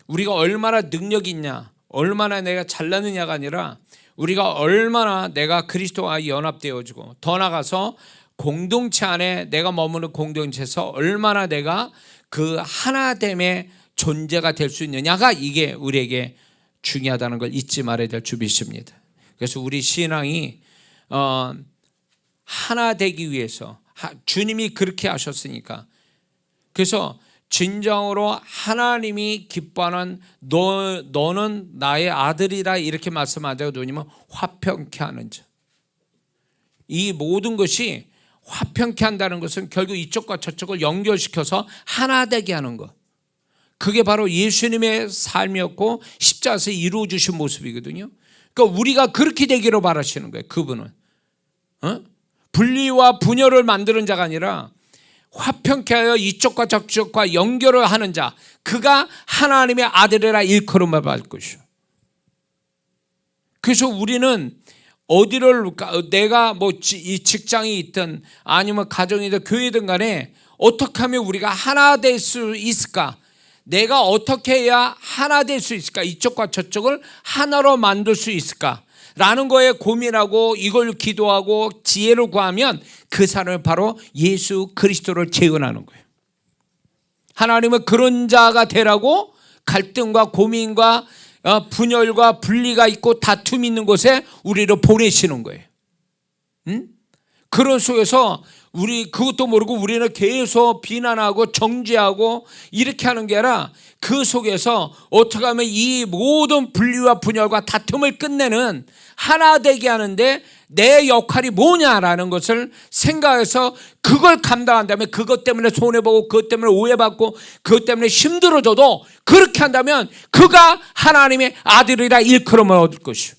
우리가 얼마나 능력이 있냐, 얼마나 내가 잘나느냐가 아니라 우리가 얼마나 내가 그리스도와 연합되어지고 더 나아가서 공동체 안에 내가 머무는 공동체에서 얼마나 내가 그 하나됨의 존재가 될 수 있느냐가 이게 우리에게 중요하다는 걸 잊지 말아야 될 주비십니다. 그래서 우리 신앙이 하나 되기 위해서 주님이 그렇게 하셨으니까, 그래서 진정으로 하나님이 기뻐하는 너는 나의 아들이라 이렇게 말씀하자고 누님은 화평케 하는 자. 이 모든 것이 화평케 한다는 것은 결국 이쪽과 저쪽을 연결시켜서 하나 되게 하는 것. 그게 바로 예수님의 삶이었고 십자가에서 이루어 주신 모습이거든요. 그러니까 우리가 그렇게 되기로 바라시는 거예요. 그분은 분리와 분열을 만드는 자가 아니라 화평케 하여 이쪽과 저쪽과 연결을 하는 자, 그가 하나님의 아들이라 일컬음을 받을 것이요. 그래서 우리는 어디를 내가 뭐 이 직장이 있든 아니면 가정이든 교회든 간에 어떻게 하면 우리가 하나 될 수 있을까? 내가 어떻게 해야 하나 될 수 있을까? 이쪽과 저쪽을 하나로 만들 수 있을까? 라는 거에 고민하고 이걸 기도하고 지혜를 구하면 그 사람은 바로 예수 그리스도를 재현하는 거예요. 하나님은 그런 자가 되라고 갈등과 고민과 분열과 분리가 있고 다툼이 있는 곳에 우리를 보내시는 거예요. 그런 속에서 우리 그것도 모르고 우리는 계속 비난하고 정죄하고 이렇게 하는 게 아니라 그 속에서 어떻게 하면 이 모든 분리와 분열과 다툼을 끝내는 하나 되게 하는데 내 역할이 뭐냐라는 것을 생각해서 그걸 감당한다면, 그것 때문에 손해보고 그것 때문에 오해받고 그것 때문에 힘들어져도 그렇게 한다면 그가 하나님의 아들이라 일컬음을 얻을 것이요.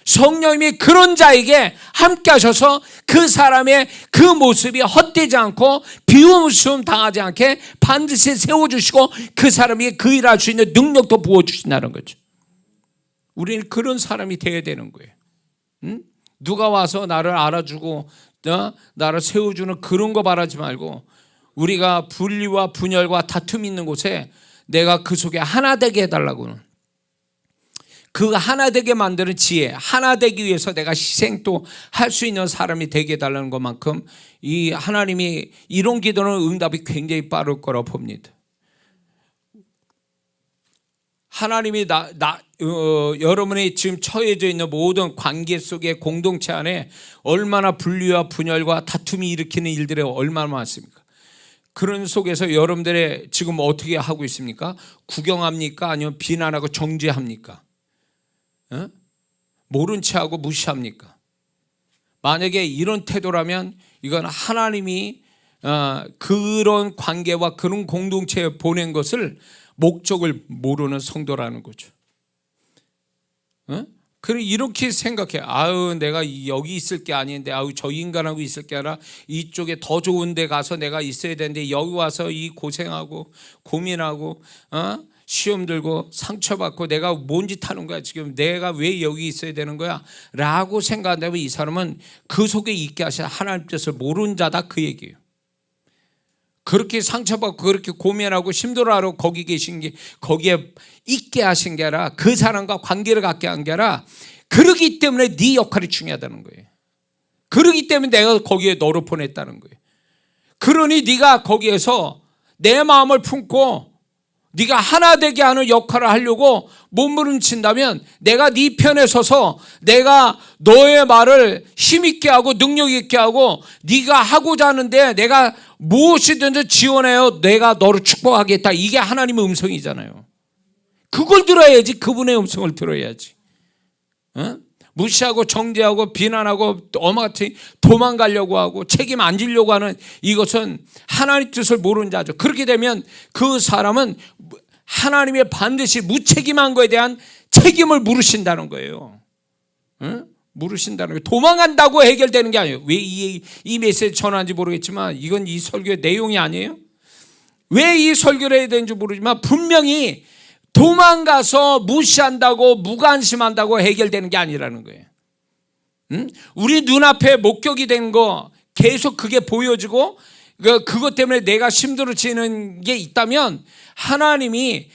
성령님이 그런 자에게 함께 하셔서 그 사람의 그 모습이 헛되지 않고 비웃음 당하지 않게 반드시 세워주시고 그 사람이 그 일을 할 수 있는 능력도 부어주신다는 거죠. 우리는 그런 사람이 되어야 되는 거예요. 누가 와서 나를 알아주고 나를 세워주는 그런 거 바라지 말고, 우리가 분리와 분열과 다툼이 있는 곳에 내가 그 속에 하나 되게 해달라고는, 그 하나 되게 만드는 지혜, 하나 되기 위해서 내가 희생도 할 수 있는 사람이 되게 해달라는 것만큼 이 하나님이 이런 기도는 응답이 굉장히 빠를 거라고 봅니다. 하나님이 여러분이 지금 처해져 있는 모든 관계 속에 공동체 안에 얼마나 분리와 분열과 다툼이 일으키는 일들이 얼마나 많습니까? 그런 속에서 여러분들의 지금 어떻게 하고 있습니까? 구경합니까? 아니면 비난하고 정죄합니까? 모른 체하고 무시합니까? 만약에 이런 태도라면 이건 하나님이 그런 관계와 그런 공동체에 보낸 것을 목적을 모르는 성도라는 거죠. 그래 이렇게 생각해. 아유 내가 여기 있을 게 아닌데, 아유 저 인간하고 있을 게 아니라 이쪽에 더 좋은 데 가서 내가 있어야 되는데 여기 와서 이 고생하고 고민하고 시험 들고 상처받고 내가 뭔 짓 하는 거야, 지금 내가 왜 여기 있어야 되는 거야 라고 생각한다면 이 사람은 그 속에 있게 하신 하나님 뜻을 모르는 자다, 그 얘기예요. 그렇게 상처받고 그렇게 고민하고 힘들어하러 거기 계신 게, 거기에 있게 하신 게 아니라 그 사람과 관계를 갖게 한 게 아니라 그러기 때문에 네 역할이 중요하다는 거예요. 그러기 때문에 내가 거기에 너를 보냈다는 거예요. 그러니 네가 거기에서 내 마음을 품고 네가 하나 되게 하는 역할을 하려고 몸부림친다면 내가 네 편에 서서 내가 너의 말을 힘있게 하고 능력 있게 하고 네가 하고자 하는데 내가 무엇이든지 지원해요. 내가 너를 축복하겠다. 이게 하나님의 음성이잖아요. 그걸 들어야지. 그분의 음성을 들어야지. 어? 무시하고 정죄하고 비난하고 엄마같이 도망가려고 하고 책임 안 지려고 하는 이것은 하나님 뜻을 모르는 자죠. 그렇게 되면 그 사람은 하나님의 반드시 무책임한 것에 대한 책임을 물으신다는 거예요. 응? 물으신다는 거예요. 도망간다고 해결되는 게 아니에요. 왜 이 메시지 전하는지 모르겠지만 이건 이 설교의 내용이 아니에요. 왜 이 설교를 해야 되는지 모르지만 분명히 도망가서 무시한다고 무관심한다고 해결되는 게 아니라는 거예요. 우리 눈앞에 목격이 된 거 계속 그게 보여지고 그것 때문에 내가 힘들어지는 게 있다면 하나님이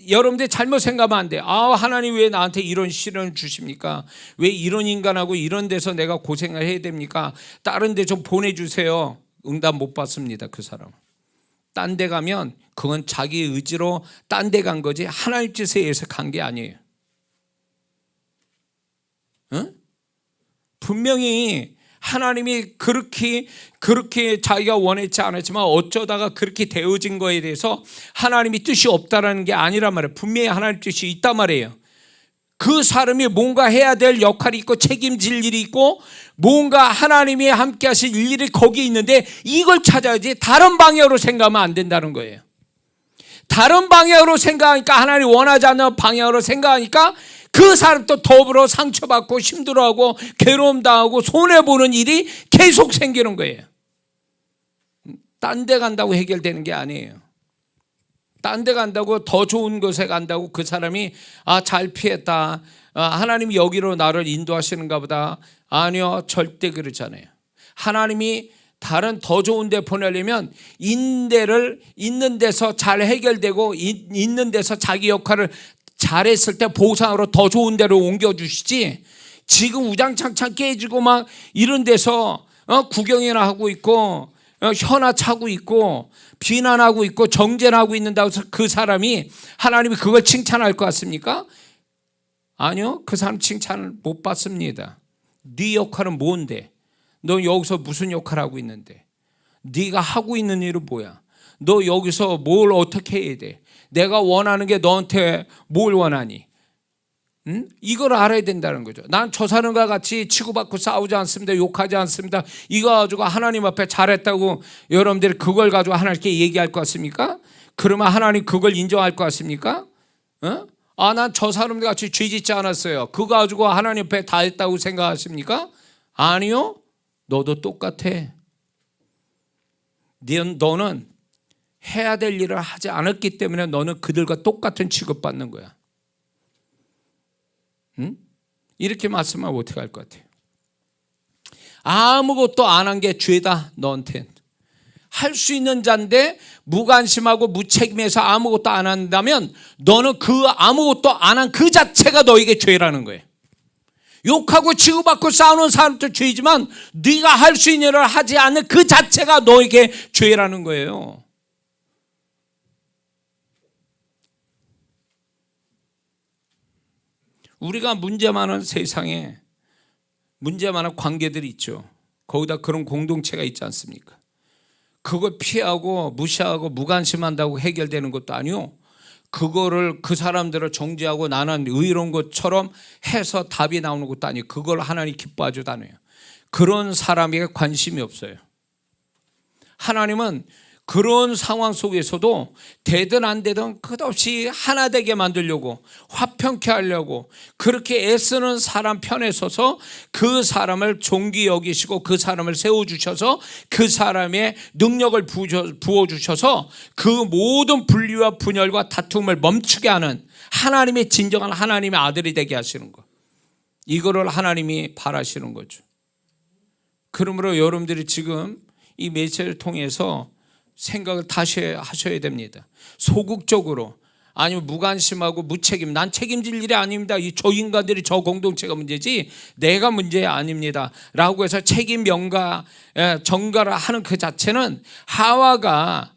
여러분들 잘못 생각하면 안 돼. 하나님 왜 나한테 이런 시련을 주십니까? 왜 이런 인간하고 이런 데서 내가 고생을 해야 됩니까? 다른 데 좀 보내주세요. 응답 못 받습니다. 그 사람. 딴 데 가면 그건 자기 의지로 딴 데 간 거지 하나님 뜻에 의해서 간 게 아니에요. 응? 분명히 하나님이 그렇게 자기가 원했지 않았지만 어쩌다가 그렇게 되어진 거에 대해서 하나님이 뜻이 없다라는 게 아니란 말이에요. 분명히 하나님 뜻이 있단 말이에요. 그 사람이 뭔가 해야 될 역할이 있고 책임질 일이 있고 뭔가 하나님이 함께 하실 일이 거기 있는데 이걸 찾아야지 다른 방향으로 생각하면 안 된다는 거예요. 다른 방향으로 생각하니까 하나님 원하지 않는 방향으로 생각하니까 그 사람도 더불어 상처받고 힘들어하고 괴로움당하고 손해보는 일이 계속 생기는 거예요. 딴 데 간다고 해결되는 게 아니에요. 딴 데 간다고 더 좋은 곳에 간다고 그 사람이 잘 피했다. 하나님이 여기로 나를 인도하시는가 보다. 아니요. 절대 그렇지 않아요. 하나님이 다른 더 좋은 데 보내려면 인대를 있는 데서 잘 해결되고 있는 데서 자기 역할을 잘했을 때 보상으로 더 좋은 데로 옮겨주시지 지금 우장창창 깨지고 막 이런 데서 구경이나 하고 있고 혀나 차고 있고 비난하고 있고 정죄하고 있는다고 해서 그 사람이 하나님이 그걸 칭찬할 것 같습니까? 아니요. 그 사람 칭찬을 못 받습니다. 네 역할은 뭔데? 너 여기서 무슨 역할을 하고 있는데? 네가 하고 있는 일은 뭐야? 너 여기서 뭘 어떻게 해야 돼? 내가 원하는 게 너한테 뭘 원하니? 이걸 알아야 된다는 거죠. 난 저 사람과 같이 치고받고 싸우지 않습니다. 욕하지 않습니다. 이거 가지고 하나님 앞에 잘했다고 여러분들이 그걸 가지고 하나님께 얘기할 것 같습니까? 그러면 하나님 그걸 인정할 것 같습니까? 난 저 사람과 같이 죄 짓지 않았어요. 그거 가지고 하나님 앞에 다 했다고 생각하십니까? 아니요. 너도 똑같아. 너는 해야 될 일을 하지 않았기 때문에 너는 그들과 똑같은 취급받는 거야. 이렇게 말씀하면 어떻게 할 것 같아요? 아무것도 안 한 게 죄다. 너한텐 할 수 있는 자인데 무관심하고 무책임해서 아무것도 안 한다면 너는 그 아무것도 안 한 그 자체가 너에게 죄라는 거예요. 욕하고 치고받고 싸우는 사람도 죄이지만 네가 할 수 있는 일을 하지 않는 그 자체가 너에게 죄라는 거예요. 우리가 문제 많은 세상에 문제 많은 관계들이 있죠. 거기다 그런 공동체가 있지 않습니까? 그걸 피하고 무시하고 무관심한다고 해결되는 것도 아니요. 그거를 그 사람들을 정죄하고 나는 의로운 것처럼 해서 답이 나오는 것도 아니에요. 그걸 하나님 기뻐하지도 않아요. 그런 사람에게 관심이 없어요. 하나님은 그런 상황 속에서도 되든 안 되든 끝없이 하나 되게 만들려고 화평케 하려고 그렇게 애쓰는 사람 편에 서서 그 사람을 존귀 여기시고 그 사람을 세워주셔서 그 사람의 능력을 부어주셔서 그 모든 분리와 분열과 다툼을 멈추게 하는 하나님의 진정한 하나님의 아들이 되게 하시는 것, 이거를 하나님이 바라시는 거죠. 그러므로 여러분들이 지금 이 메시지를 통해서 생각을 다시 하셔야 됩니다. 소극적으로 아니면 무관심하고 무책임, 난 책임질 일이 아닙니다. 저 인간들이 저 공동체가 문제지 내가 문제 아닙니다 라고 해서 책임 전가를 하는 그 자체는 하와가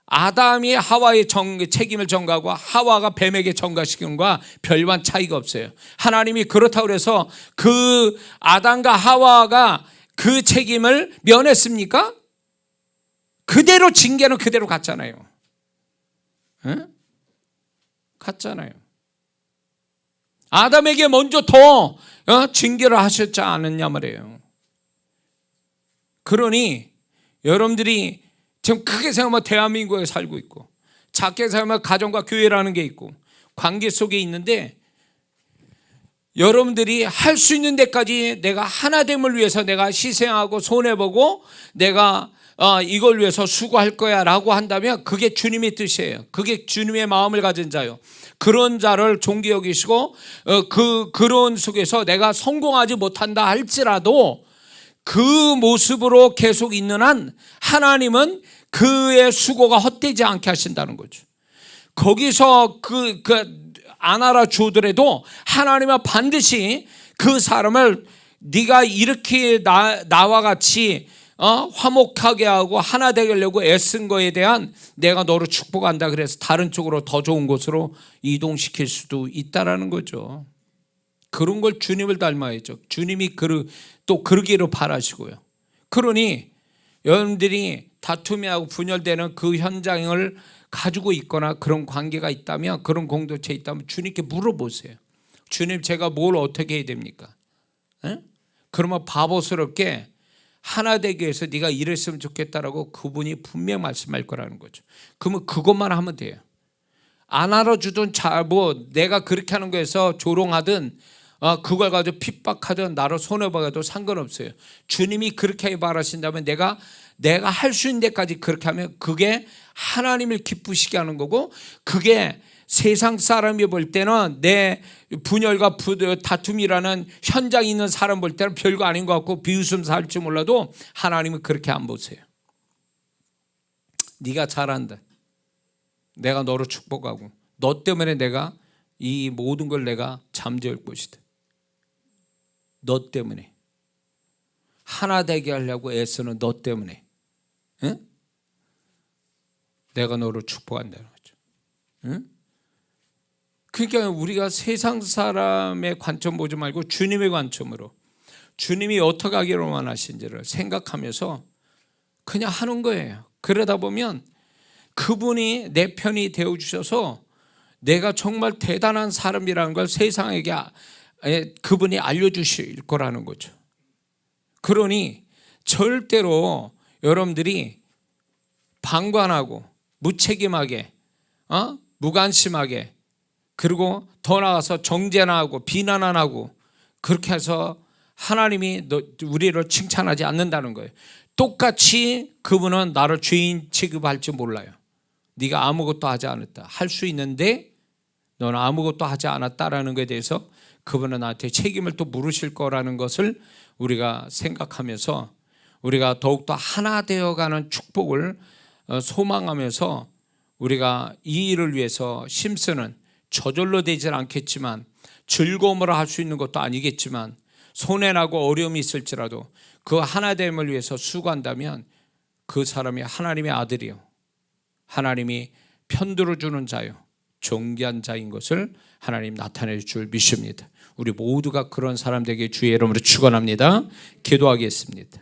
아담이 하와의 책임을 전가하고 하와가 뱀에게 전가시키는 것과 별반 차이가 없어요. 하나님이 그렇다고 해서 그 아담과 하와가 그 책임을 면했습니까? 그대로 징계는 그대로 갔잖아요. 응? 갔잖아요. 아담에게 먼저 더 징계를 하셨지 않았냐 말이에요. 그러니 여러분들이 지금 크게 생각하면 대한민국에 살고 있고, 작게 생각하면 가정과 교회라는 게 있고, 관계 속에 있는데, 여러분들이 할 수 있는 데까지 내가 하나됨을 위해서 내가 희생하고 손해보고 내가 이걸 위해서 수고할 거야 라고 한다면 그게 주님의 뜻이에요. 그게 주님의 마음을 가진 자요. 그런 자를 존귀 여기시고 그런 속에서 내가 성공하지 못한다 할지라도 그 모습으로 계속 있는 한 하나님은 그의 수고가 헛되지 않게 하신다는 거죠. 거기서 안 알아주더라도 하나님은 반드시 그 사람을 네가 이렇게 나와 같이 화목하게 하고 하나 되려고 애쓴 거에 대한 내가 너를 축복한다. 그래서 다른 쪽으로 더 좋은 곳으로 이동시킬 수도 있다라는 거죠. 그런 걸 주님을 닮아야죠. 주님이 또 그러기를 바라시고요. 그러니 여러분들이 다툼이 하고 분열되는 그 현장을 가지고 있거나 그런 관계가 있다면, 그런 공동체에 있다면 주님께 물어보세요. 주님, 제가 뭘 어떻게 해야 됩니까? 그러면 바보스럽게 하나 되기 위해서 네가 이랬으면 좋겠다라고 그분이 분명 말씀할 거라는 거죠. 그러면 그것만 하면 돼요. 안 알아주든 내가 그렇게 하는 거에서 조롱하든 그걸 가지고 핍박하든 나를 손해봐도 상관없어요. 주님이 그렇게 바라신다면 내가 할 수 있는 데까지 그렇게 하면 그게 하나님을 기쁘시게 하는 거고, 그게 세상 사람이 볼 때는 내 분열과 다툼이라는 현장에 있는 사람 볼 때는 별거 아닌 것 같고 비웃음 살지 몰라도 하나님은 그렇게 안 보세요. 네가 잘한다. 내가 너를 축복하고 너 때문에 내가 이 모든 걸 내가 잠재울 것이다. 너 때문에 하나 되게 하려고 애쓰는 너 때문에 내가 너를 축복한다는 거죠. 그러니까 우리가 세상 사람의 관점 보지 말고 주님의 관점으로 주님이 어떻게 하기를 원하신지를 생각하면서 그냥 하는 거예요. 그러다 보면 그분이 내 편이 되어주셔서 내가 정말 대단한 사람이라는 걸 세상에게 그분이 알려주실 거라는 거죠. 그러니 절대로 여러분들이 방관하고 무책임하게 무관심하게, 그리고 더 나아가서 정죄나 하고 비난안 하고 그렇게 해서 하나님이 우리를 칭찬하지 않는다는 거예요. 똑같이 그분은 나를 죄인 취급할지 몰라요. 네가 아무것도 하지 않았다. 할 수 있는데 너는 아무것도 하지 않았다라는 것에 대해서 그분은 나한테 책임을 또 물으실 거라는 것을 우리가 생각하면서 우리가 더욱더 하나 되어가는 축복을 소망하면서 우리가 이 일을 위해서 힘쓰는, 저절로 되질 않겠지만 즐거움으로 할 수 있는 것도 아니겠지만 손해나고 어려움이 있을지라도 그 하나됨을 위해서 수고한다면 그 사람이 하나님의 아들이요, 하나님이 편들어주는 자요, 존귀한 자인 것을 하나님 나타낼 줄 믿습니다. 우리 모두가 그런 사람 되게 주의 이름으로 축원합니다. 기도하겠습니다.